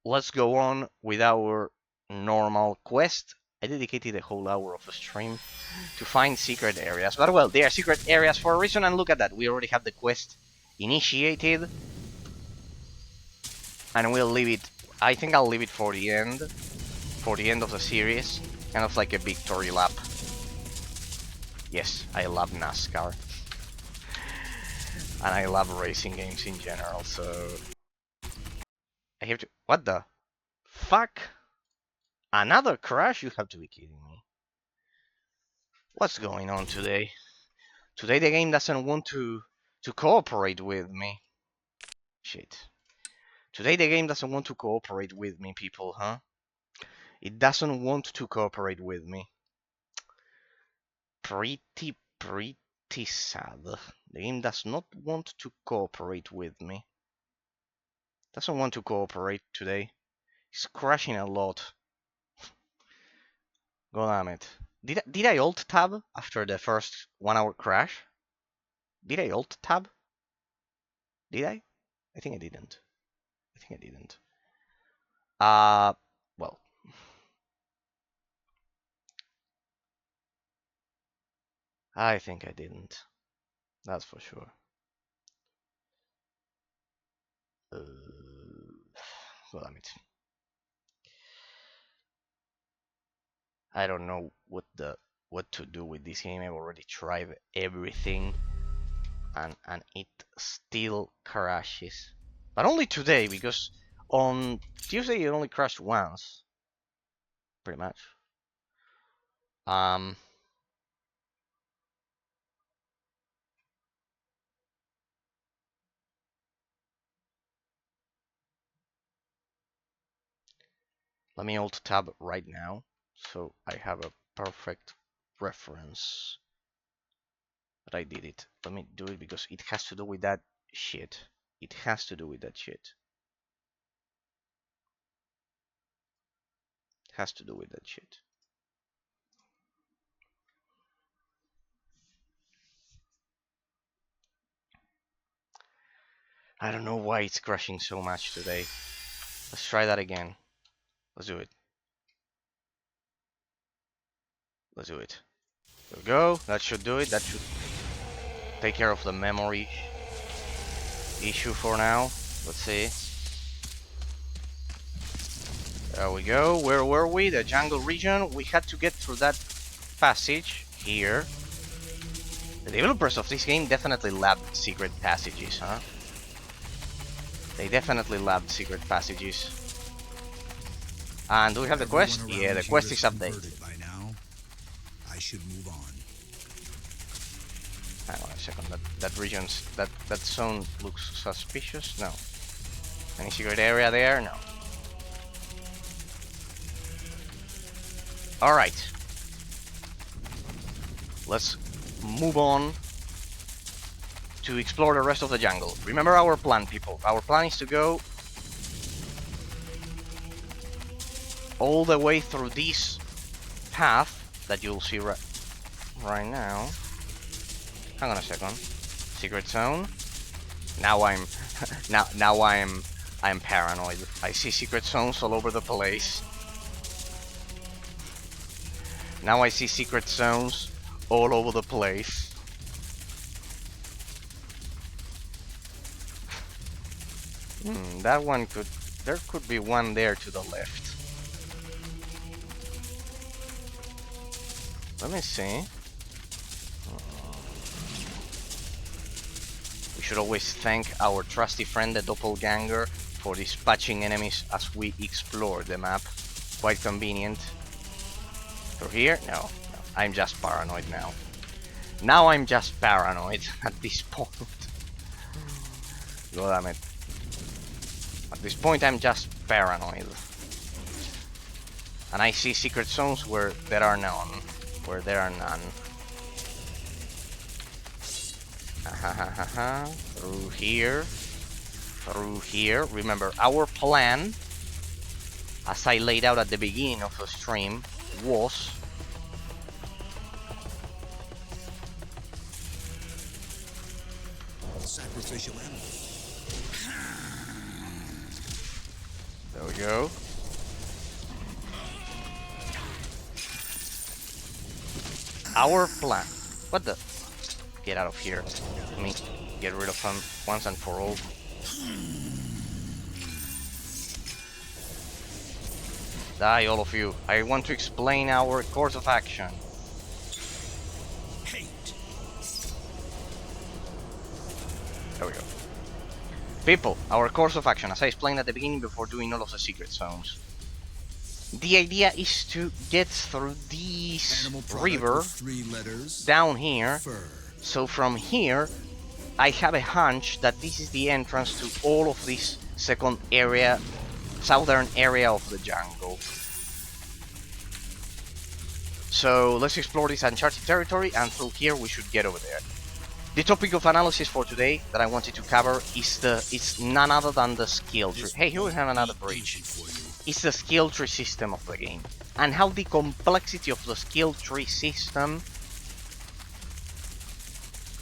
let's go on with our normal quest. I dedicated a whole hour of the stream to find secret areas. But well, they are secret areas for a reason, and look at that. We already have the quest initiated, and we'll leave it. I think I'll leave it for the end of the series, kind of like a victory lap. Yes, I love NASCAR, and I love racing games in general. So I have to. What the fuck? Another crash? You have to be kidding me. What's going on today? Today the game doesn't want to cooperate with me. Shit. Today the game doesn't want to cooperate with me, people, huh? It doesn't want to cooperate with me. Pretty sad. The game does not want to cooperate with me. Doesn't want to cooperate today. It's crashing a lot. God damn it. Did I alt tab after the first 1 hour crash? Did I alt tab? Did I? I think I didn't. Well. I think I didn't. That's for sure. well, damn it. I don't know what to do with this game. I've already tried everything, and it still crashes. But only today, because on Tuesday it only crashed once, pretty much. Um, Let me alt tab right now, so I have a perfect reference. But I did it. Let me do it because it has to do with that shit. It has to do with that shit. It has to do with that shit. I don't know why it's crashing so much today. Let's try that again. Let's do it. Let's do it. There we go. That should do it. That should take care of the memory issue for now. Let's see. There we go. Where were we? The jungle region. We had to get through that passage here. The developers of this game definitely labbed secret passages, huh? They definitely labbed secret passages. And do we have the quest? Yeah, the quest is updated. By now, I should move on. Hang on a second. That region's that zone looks suspicious. No. Any secret area there? No. All right. Let's move on to explore the rest of the jungle. Remember our plan, people. Our plan is to go all the way through this path that you'll see right now. Hang on a second. Secret zone. Now I'm now I'm paranoid. I see secret zones all over the place. Now I see secret zones all over the place. That one could... There could be one there to the left. Let me see. We should always thank our trusty friend the doppelganger for dispatching enemies as we explore the map. Quite convenient. Through here? No. I'm just paranoid now. Now I'm just paranoid at this point. God damn it. At this point I'm just paranoid. And I see secret zones where there are none. Where there are none. Through here. Through here. Remember, our plan, as I laid out at the beginning of the stream, was Sacrificial animal. There we go. Our plan. What the? Get out of here. Let me get rid of him once and for all. Die, all of you. I want to explain our course of action. Hate. There we go. People, our course of action, as I explained at the beginning before doing all of the secret zones. The idea is to get through this river down here. So from here, I have a hunch that this is the entrance to all of this second area, southern area of the jungle. So let's explore this uncharted territory, and through here we should get over there. The topic of analysis for today that I wanted to cover is none other than the skill tree. Hey, here we have another bridge. It's the skill tree system of the game, and how the complexity of the skill tree system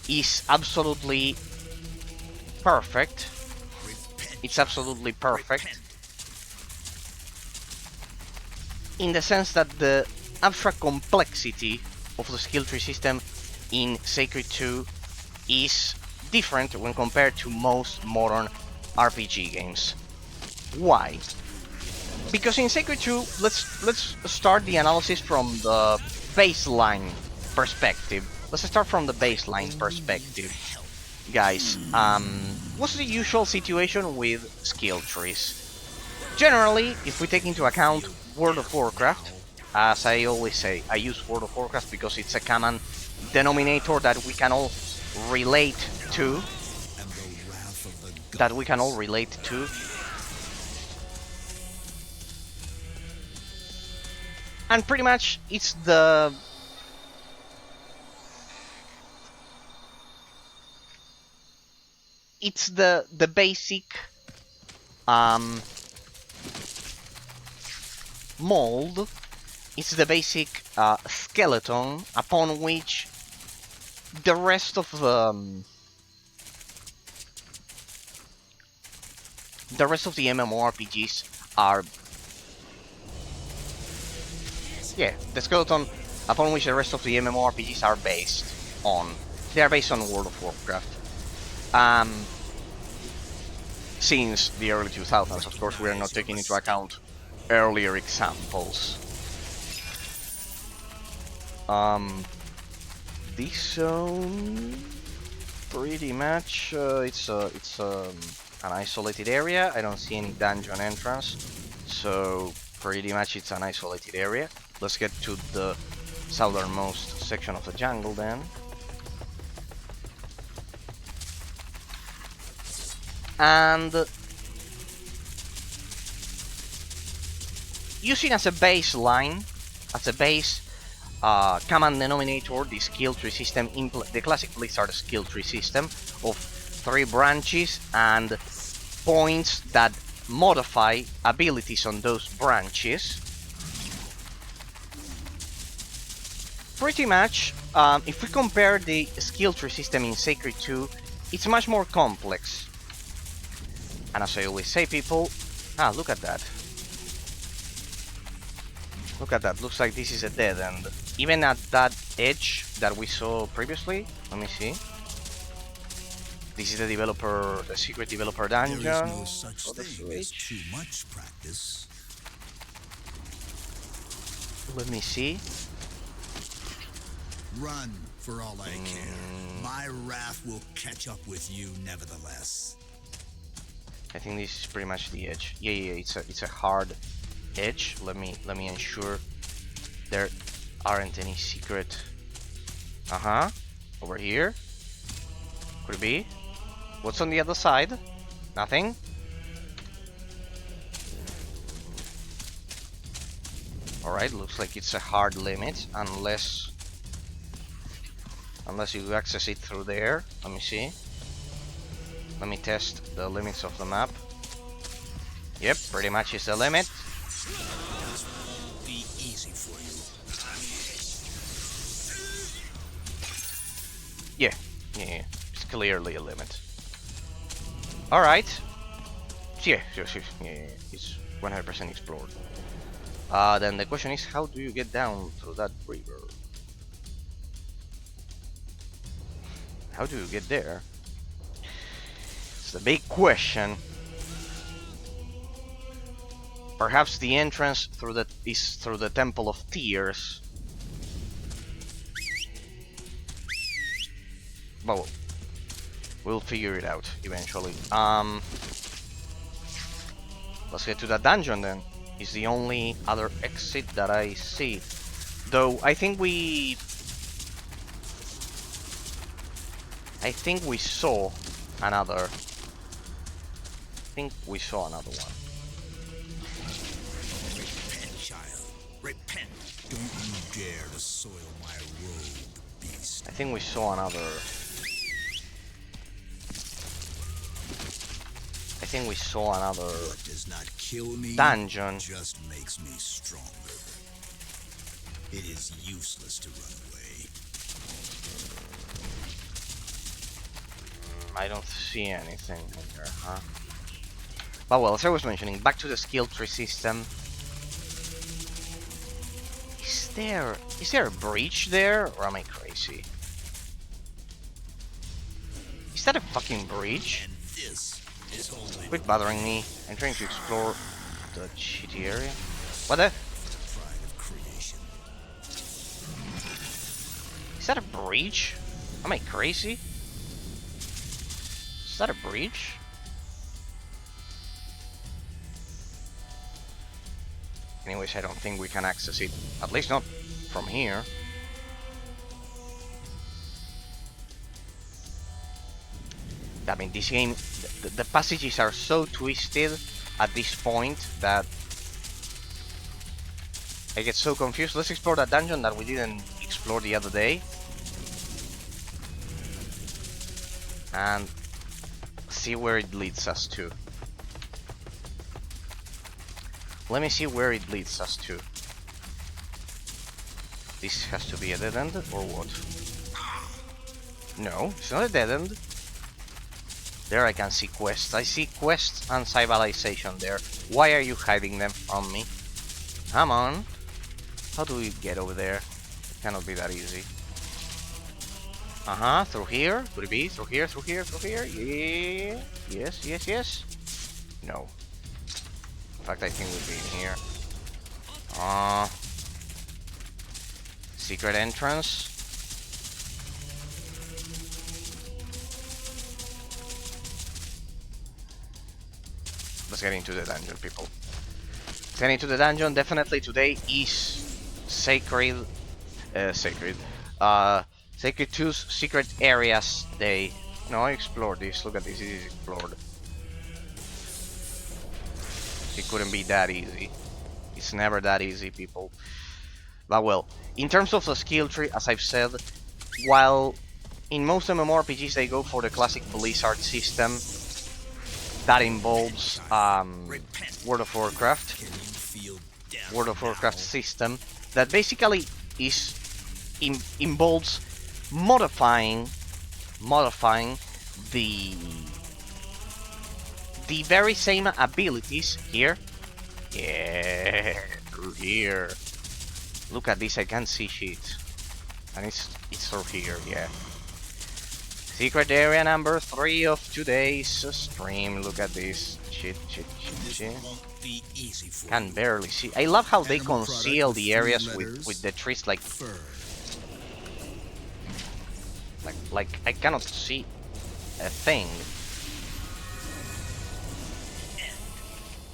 is absolutely perfect. It's absolutely perfect in the sense that the abstract complexity of the skill tree system in Sacred 2 is different when compared to most modern RPG games. Why? Because in Sacred 2, let's start the analysis from the baseline perspective. Let's start from the baseline perspective, guys. What's the usual situation with skill trees? Generally, if we take into account World of Warcraft, as I always say, I use World of Warcraft because it's a common denominator that we can all relate to. That we can all relate to. And pretty much it's the basic mold. It's the basic skeleton upon which the rest of the MMORPGs are. Yeah, the skeleton upon which the rest of the MMORPGs are based on. They are based on World of Warcraft. Since the early 2000s, of course, we are not taking into account earlier examples. This zone, pretty much, it's an isolated area. I don't see any dungeon entrance, so pretty much it's an isolated area. Let's get to the southernmost section of the jungle then. And using as a baseline, as a base common denominator, the skill tree system, the classic Blizzard skill tree system of 3 branches and points that modify abilities on those branches. Pretty much, if we compare the skill tree system in Sacred 2, it's much more complex. And as I always say, people, look at that. Look at that, looks like this is a dead end. Even at that edge that we saw previously, let me see. This is the secret developer dungeon. There is no such thing as too much practice. Let me see. Run for all I care. My wrath will catch up with you nevertheless. I think this is pretty much the edge. Yeah, it's a hard edge. Let me ensure there aren't any secret. Over here. Could it be? What's on the other side? Nothing. Alright, looks like it's a hard limit unless you access it through there. Let me see. Let me test the limits of the map. Yep, pretty much is the limit. Be easy for you. Yeah, it's clearly a limit. Alright. Yeah, it's 100% explored. Then the question is, how do you get down through that river? How do you get there? It's the big question. Perhaps the entrance is through the Temple of Tears. Well, we'll figure it out eventually. Let's get to that dungeon then. It's the only other exit that I see. Though I think we saw another. One. Repent, child. Repent. Don't you dare to soil my robe, beast. I think we saw another. What does not kill me dungeon. just makes me stronger. It is useless to run away. I don't see anything here, huh? But well, as I was mentioning, back to the skill tree system. Is there a breach there, or am I crazy? Is that a fucking breach? And this is only Quit bothering me. I'm trying to explore the shitty area. What the? Pride of creation. Is that a breach? Am I crazy? Is that a breach? Anyways, I don't think we can access it. At least not from here. I mean, this game, the passages are so twisted at this point that I get so confused. Let's explore that dungeon that we didn't explore the other day. And see where it leads us to. Let me see where it leads us to. This has to be a dead end, or what? No, it's not a dead end. There I can see quests. I see quests and civilization there. Why are you hiding them from me? Come on. How do we get over there? It cannot be that easy. Through here? Could it be? Through here, through here, through here? Yeah. Yes, yes, yes. No. In fact, I think we'll be in here. Secret entrance. Let's get into the dungeon, people. Let's get into the dungeon. Definitely today is Sacred 2's Secret Areas Day. No, I explored this. Look at this. It is explored. It couldn't be that easy. It's never that easy, people. But well, in terms of the skill tree, as I've said, while in most MMORPGs they go for the classic Blizzard system that involves World of Warcraft, system that basically is involves modifying the very same abilities here. Yeah, through here. Look at this, I can't see shit. And it's through here, yeah. Secret area number 3 of today's stream. Look at this. Shit. Can barely see. I love how they conceal the areas with the trees like I cannot see a thing.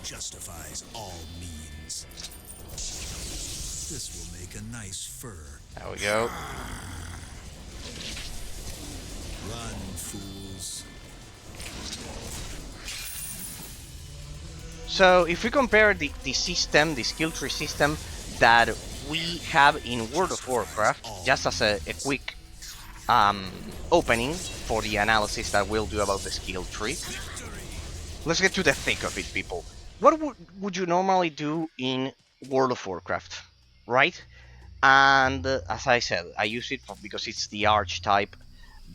Justifies all means. This will make a nice fur. There we go. Run, fools. So if we compare the system, the skill tree system that we have in World of Warcraft, just as a quick opening for the analysis that we'll do about the skill tree, let's get to the thick of it, people. What would you normally do in World of Warcraft, right? And as I said, I use it because it's the archetype,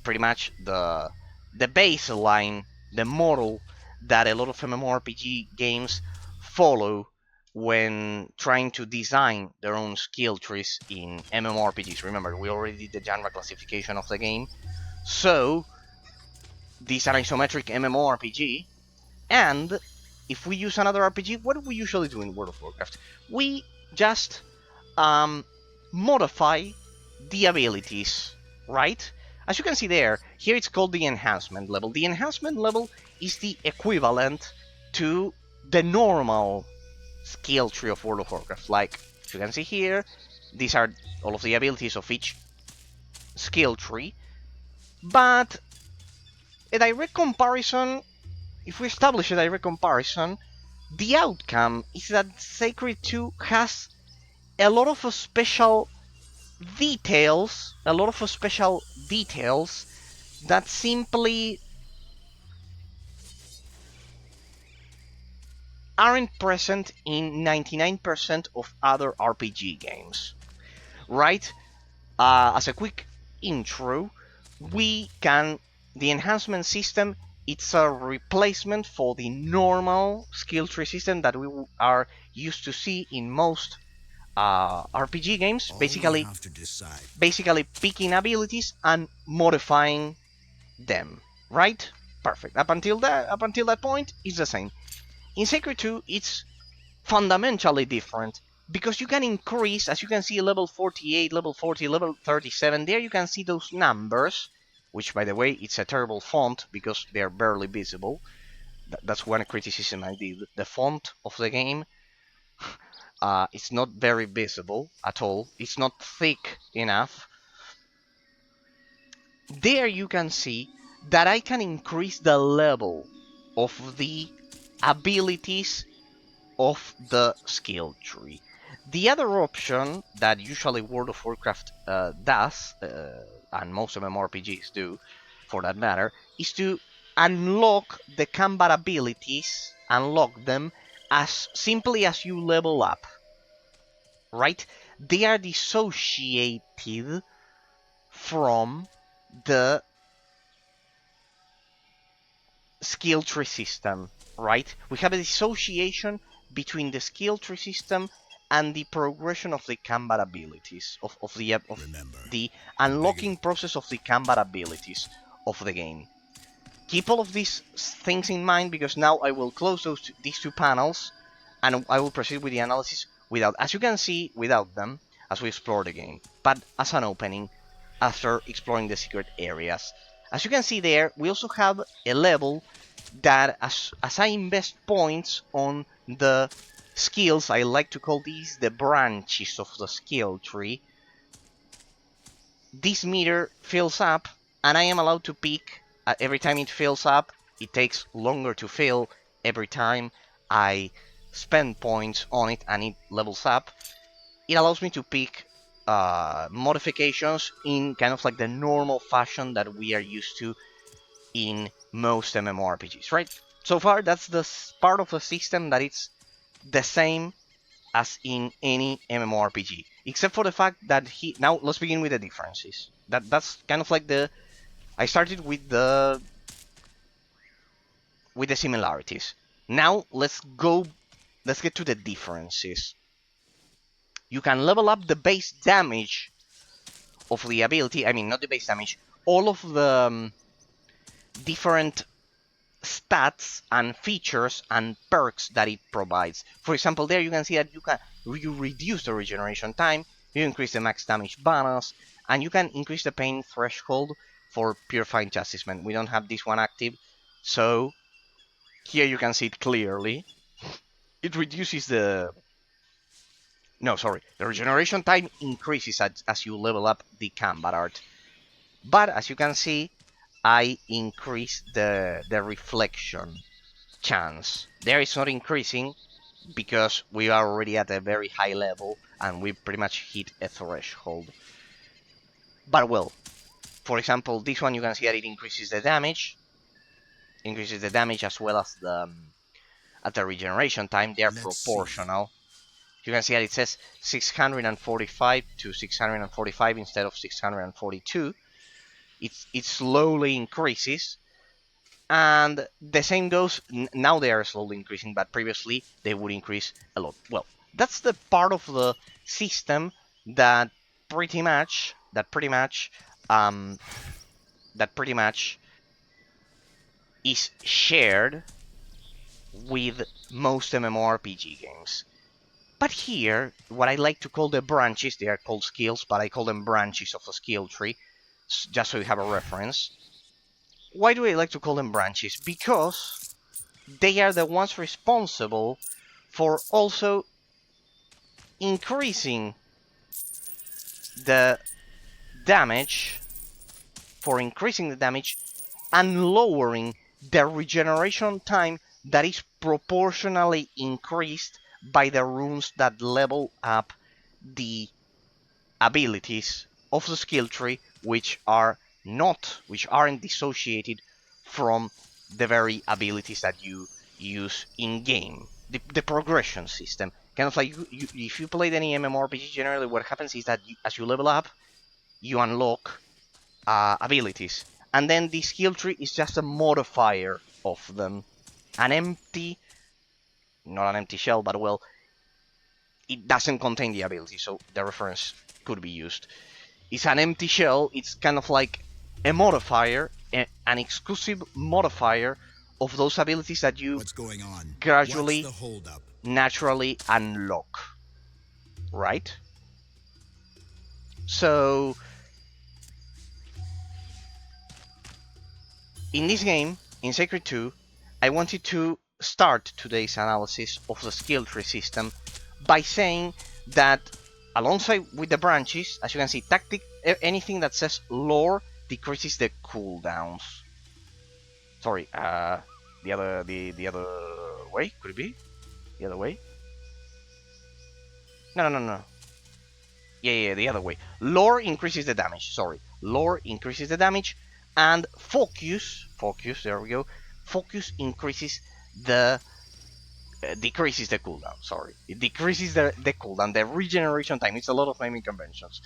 pretty much the baseline, the model that a lot of MMORPG games follow when trying to design their own skill trees in MMORPGs. Remember, we already did the genre classification of the game, so these are isometric MMORPG, and if we use another RPG, what do we usually do in World of Warcraft? We just modify the abilities, right? As you can see there, here it's called the enhancement level. The enhancement level is the equivalent to the normal skill tree of World of Warcraft. Like, as you can see here, these are all of the abilities of each skill tree. But a direct comparison, if we establish a direct comparison, the outcome is that Sacred 2 has a lot of special details, that simply aren't present in 99% of other RPG games, right? As a quick intro, the enhancement system, it's a replacement for the normal skill tree system that we are used to see in most RPG games. Basically picking abilities and modifying them, right? Perfect. Up until that point, it's the same. In Sacred 2, it's fundamentally different because you can increase, as you can see, level 48, level 40, level 37. There you can see those numbers, which, by the way, it's a terrible font because they're barely visible. That's one criticism I did. The font of the game, it's not very visible at all. It's not thick enough. There you can see that I can increase the level of the abilities of the skill tree. The other option that usually World of Warcraft does, and most MMORPGs do for that matter, is to unlock the combat abilities, unlock them as simply as you level up, right? They are dissociated from the skill tree system, right? We have a dissociation between the skill tree system and the progression of the combat abilities Remember, the the bigger unlocking process of the combat abilities of the game. Keep all of these things in mind because now I will close these two panels and I will proceed with the analysis without, as you can see, without them as we explore the game, but as an opening after exploring the secret areas. As you can see there, we also have a level that as I invest points on the skills, I like to call these the branches of the skill tree, this meter fills up and I am allowed to pick every time it fills up. It takes longer to fill every time I spend points on it and it levels up. It allows me to pick modifications in kind of like the normal fashion that we are used to in most MMORPGs, right? So far, that's the part of the system that it's the same as in any MMORPG, except for the fact that now let's begin with the differences. That's kind of like the I started with the similarities. Now let's get to the differences. You can level up the base damage of the ability. I mean, not the base damage. All of the different stats and features and perks that it provides. For example, there you can see that you reduce the regeneration time, you increase the max damage bonus, and you can increase the pain threshold for purifying chastisement. We don't have this one active, so here you can see it clearly. It reduces the no, sorry, the regeneration time increases as you level up the combat art. But as you can see, I increase the reflection chance. There is not increasing because we are already at a very high level and we pretty much hit a threshold. But well, for example, this one you can see that it increases the damage as well as the at the regeneration time. They are let's see. proportional. You can see that it says 645 to 645 instead of 642. It slowly increases. And the same goes, now they are slowly increasing, but previously they would increase a lot. Well, that's the part of the system that pretty much, um, that pretty much is shared with most MMORPG games. But here, what I like to call the branches, they are called skills, but I call them branches of a skill tree, just so you have a reference. Why do I like to call them branches? Because they are the ones responsible for also increasing the damage, and lowering the regeneration time that is proportionally increased by the runes that level up the abilities of the skill tree, which aren't dissociated from the very abilities that you use in game. The progression system, kind of like if you played any MMORPG, generally what happens is that as you level up, you unlock abilities, and then the skill tree is just a modifier of them, an empty, not an empty shell, but well, it doesn't contain the ability, so the reference could be used. It's an empty shell. It's kind of like a modifier, an exclusive modifier of those abilities that you What's going on? What's gradually, the holdup? naturally unlock, right? So in this game, in Sacred 2, I wanted to start today's analysis of the skill tree system by saying that alongside with the branches, as you can see, anything that says lore decreases the cooldowns. Sorry, the other way, could it be? The other way? No. Yeah, the other way. Lore increases the damage. Sorry, lore increases the damage, and focus. There we go. Focus increases the decreases the cooldown. Sorry, it decreases the cooldown, the regeneration time. It's a lot of naming conventions.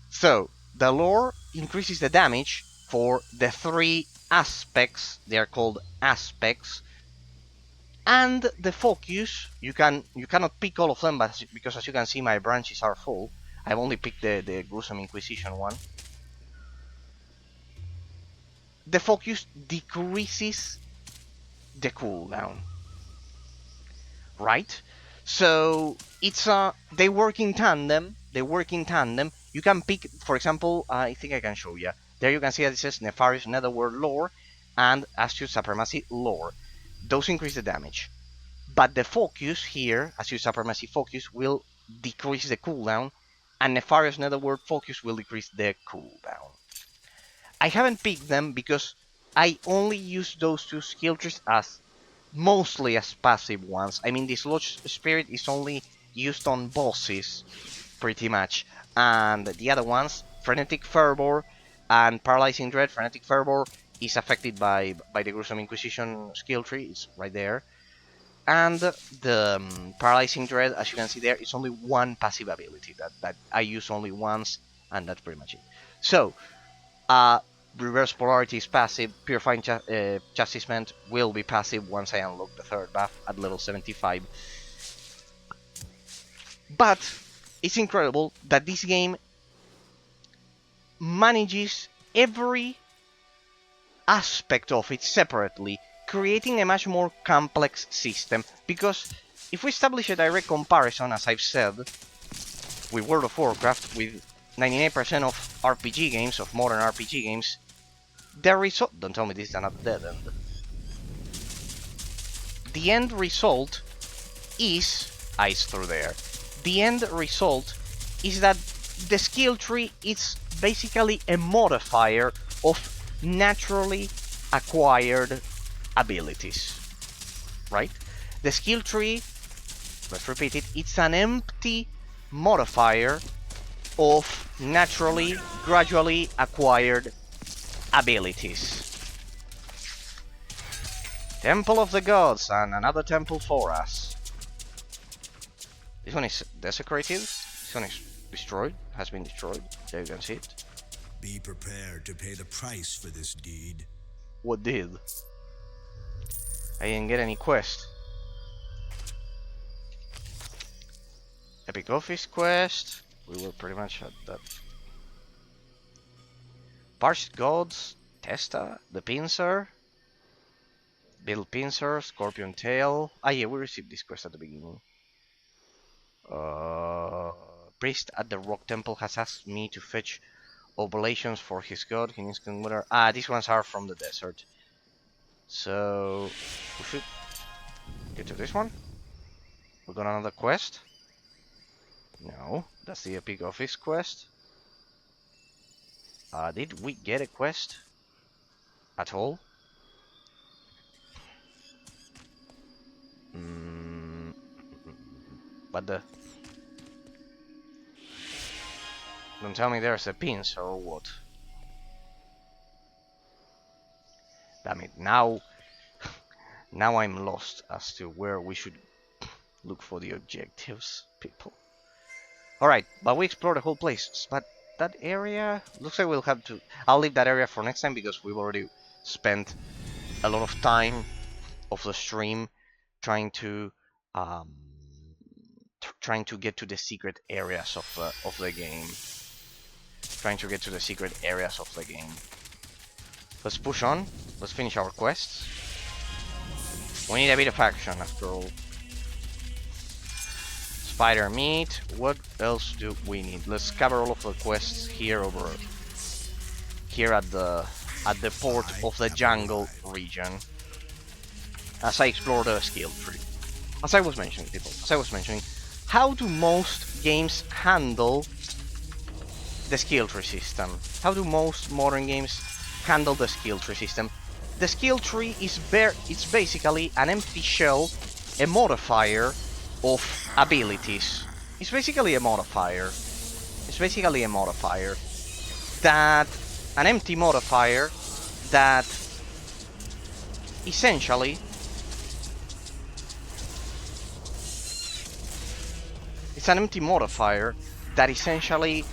So the lore increases the damage for the three aspects. They are called aspects. And the focus, you cannot pick all of them, but because as you can see my branches are full, I've only picked the gruesome inquisition one. The focus decreases the cooldown, right? So it's they work in tandem. They work in tandem. You can pick, for example, I think I can show you. There you can see that it says Nefarious Netherworld Lore and Astute Supremacy Lore. Those increase the damage. But the focus here, Astute Supremacy Focus, will decrease the cooldown, and Nefarious Netherworld Focus will decrease the cooldown. I haven't picked them because I only use those two skill trees as mostly as passive ones. I mean, Dislodge Spirit is only used on bosses, pretty much, and the other ones, Frenetic Fervor and Paralyzing Dread. Frenetic Fervor is affected by the Gruesome Inquisition skill tree. It's right there. And the Paralyzing Dread, as you can see there, is only one passive ability that I use only once, and that's pretty much it. So, Reverse Polarity is passive, Purifying Chastisement will be passive once I unlock the third buff at level 75. But it's incredible that this game manages every aspect of it separately, creating a much more complex system, because if we establish a direct comparison, as I've said, with World of Warcraft, with 99% of RPG games, of modern RPG games, the result... Don't tell me this is another dead end. The end result is... Ice through there. The end result is that the skill tree is basically a modifier of naturally acquired abilities, right? The skill tree, let's repeat it, it's an empty modifier of naturally, gradually acquired abilities. Temple of the Gods, and another temple for us. This one is desecrated. This one is destroyed, has been destroyed. There you can see it. Be prepared to pay the price for this deed. What did? I didn't get any quest. Epic Office quest. We were pretty much at that. Parched Gods, Testa, the Pincer, Bill Pincer, Scorpion Tail. Ah yeah, we received this quest at the beginning. Priest at the Rock Temple has asked me to fetch oblations for his god. He needs to... these ones are from the desert. So we should get to this one. We got another quest. No, that's the Epic Office quest. Did we get a quest at all? But the... Don't tell me there's a pincer or what. Damn it, now I'm lost as to where we should look for the objectives, people. Alright, but we explored the whole place, but that area... Looks like we'll have to... I'll leave that area for next time, because we've already spent a lot of time of the stream trying to get to the secret areas of the game. Let's push on. Let's finish our quests. We need a bit of action after all. Spider meat. What else do we need? Let's cover all of the quests here over here at the port of the jungle region. As I explore the skill tree. As I was mentioning, people. As I was mentioning, how do most games handle the skill tree system? How do most modern games handle the skill tree system? The skill tree is it's basically an empty shell, a modifier of abilities. It's basically a modifier. It's basically a modifier that an empty modifier that essentially it's an empty modifier that essentially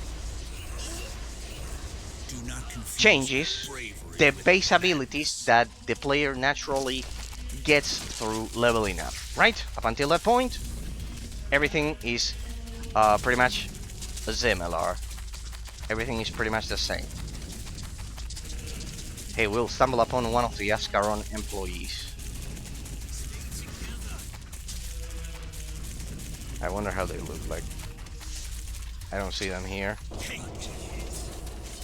changes the base abilities that the player naturally gets through leveling up, right? Up until that point, everything is pretty much similar. Everything is pretty much the same. Hey, we'll stumble upon one of the Ascaron employees. I wonder how they look like. I don't see them here.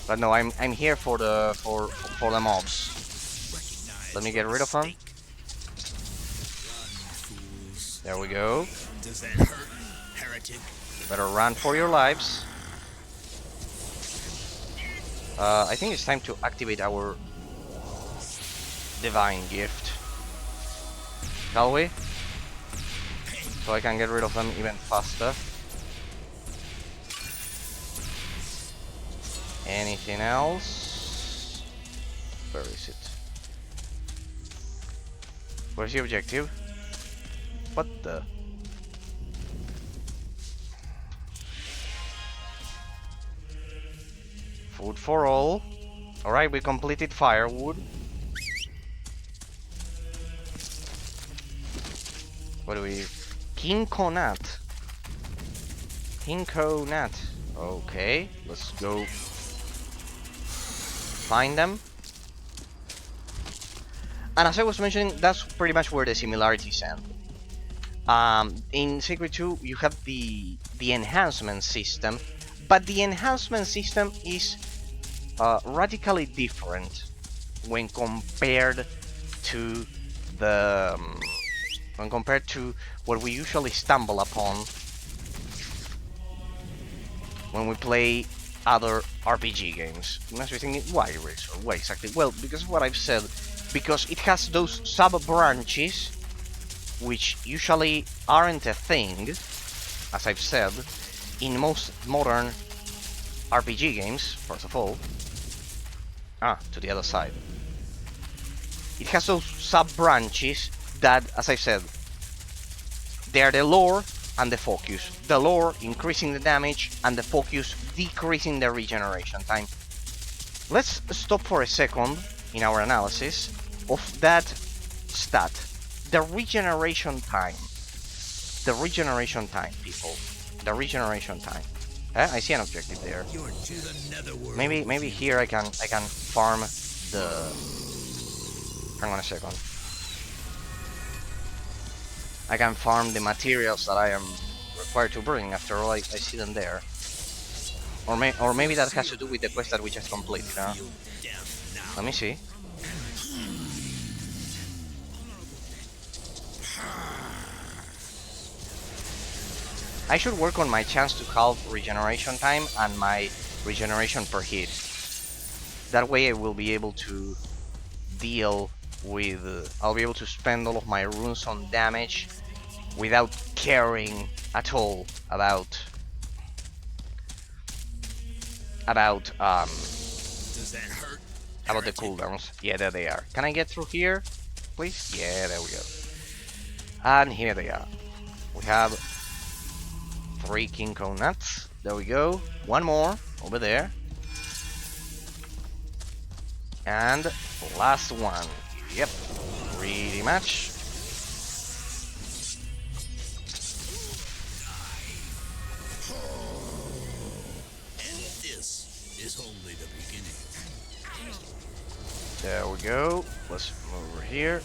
But no, I'm here for the for the mobs. Let me get rid of them. There we go. Does that hurt, heretic? Better run for your lives. I think it's time to activate our divine gift. Shall we? So I can get rid of them even faster. Anything else? Where is it? Where's the objective? What the? Food for all. Alright, we completed firewood. What do we... Kinko nut. Kinko nut. Okay, let's go find them. And as I was mentioning, that's pretty much where the similarities end. In Sacred 2, you have the enhancement system, but the enhancement system is radically different when compared to the what we usually stumble upon when we play other RPG games. You must be thinking, why, Razor? Why exactly? Well, because of what I've said. Because it has those sub-branches, which usually aren't a thing, as I've said, in most modern RPG games, first of all. To the other side. It has those sub-branches that, as I said, they are the lore and the focus. The lore increasing the damage and the focus decreasing the regeneration time. Let's stop for a second in our analysis of that stat. The regeneration time. The regeneration time, people. The regeneration time. I see an objective there. Maybe here I can farm the... Hang on a second. I can farm the materials that I am required to bring. After all, I see them there. Or maybe that has to do with the quest that we just completed, huh? Let me see. I should work on my chance to halve regeneration time and my regeneration per hit. That way I will be able to deal with... I'll be able to spend all of my runes on damage without caring at all about Does that hurt? About the cooldowns. Yeah, there they are. Can I get through here, please? Yeah, there we go. And here they are. We have 3 Kinko nuts. There we go. One more over there. And the last one. Yep, pretty much. And this is only the beginning. There we go. Let's move over here.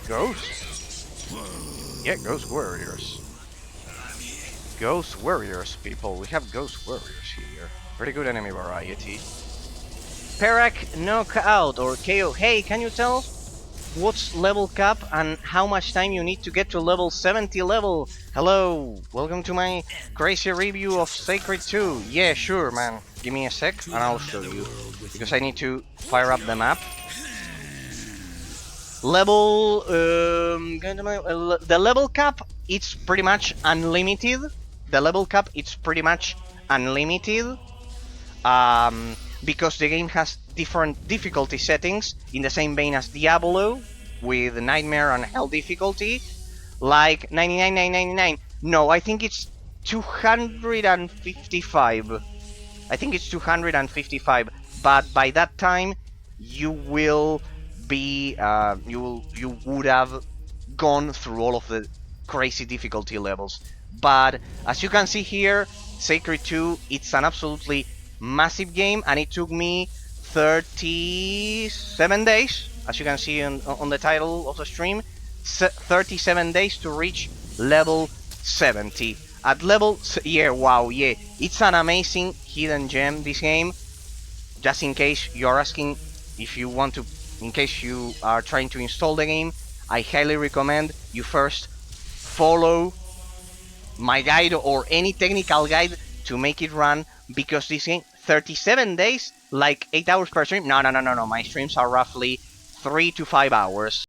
Ghost? Yeah, Ghost Warriors. Ghost Warriors, people. We have Ghost Warriors here. Pretty good enemy variety. Perak knockout or KO. Hey, can you tell what's level cap and how much time you need to get to level 70 level? Hello, welcome to my crazy review of Sacred 2. Yeah, sure, man. Give me a sec and I'll show you. Because I need to fire up the map. Level, the level cap, it's pretty much unlimited. The level cap, it's pretty much unlimited. Because the game has different difficulty settings in the same vein as Diablo, with Nightmare and Hell difficulty, like 99,999. No, I think it's 255. I think it's 255. But by that time, you will be you would have gone through all of the crazy difficulty levels. But as you can see here, Sacred 2, it's an absolutely massive game, and it took me 37 days, as you can see on the title of the stream, 37 days to reach level 70. At level, yeah, wow, yeah, it's an amazing hidden gem, this game. Just in case you're asking if you want to, in case you are trying to install the game, I highly recommend you first follow my guide or any technical guide to make it run, because this game, 37 days, like 8 hours per stream. No, my streams are roughly 3 to 5 hours.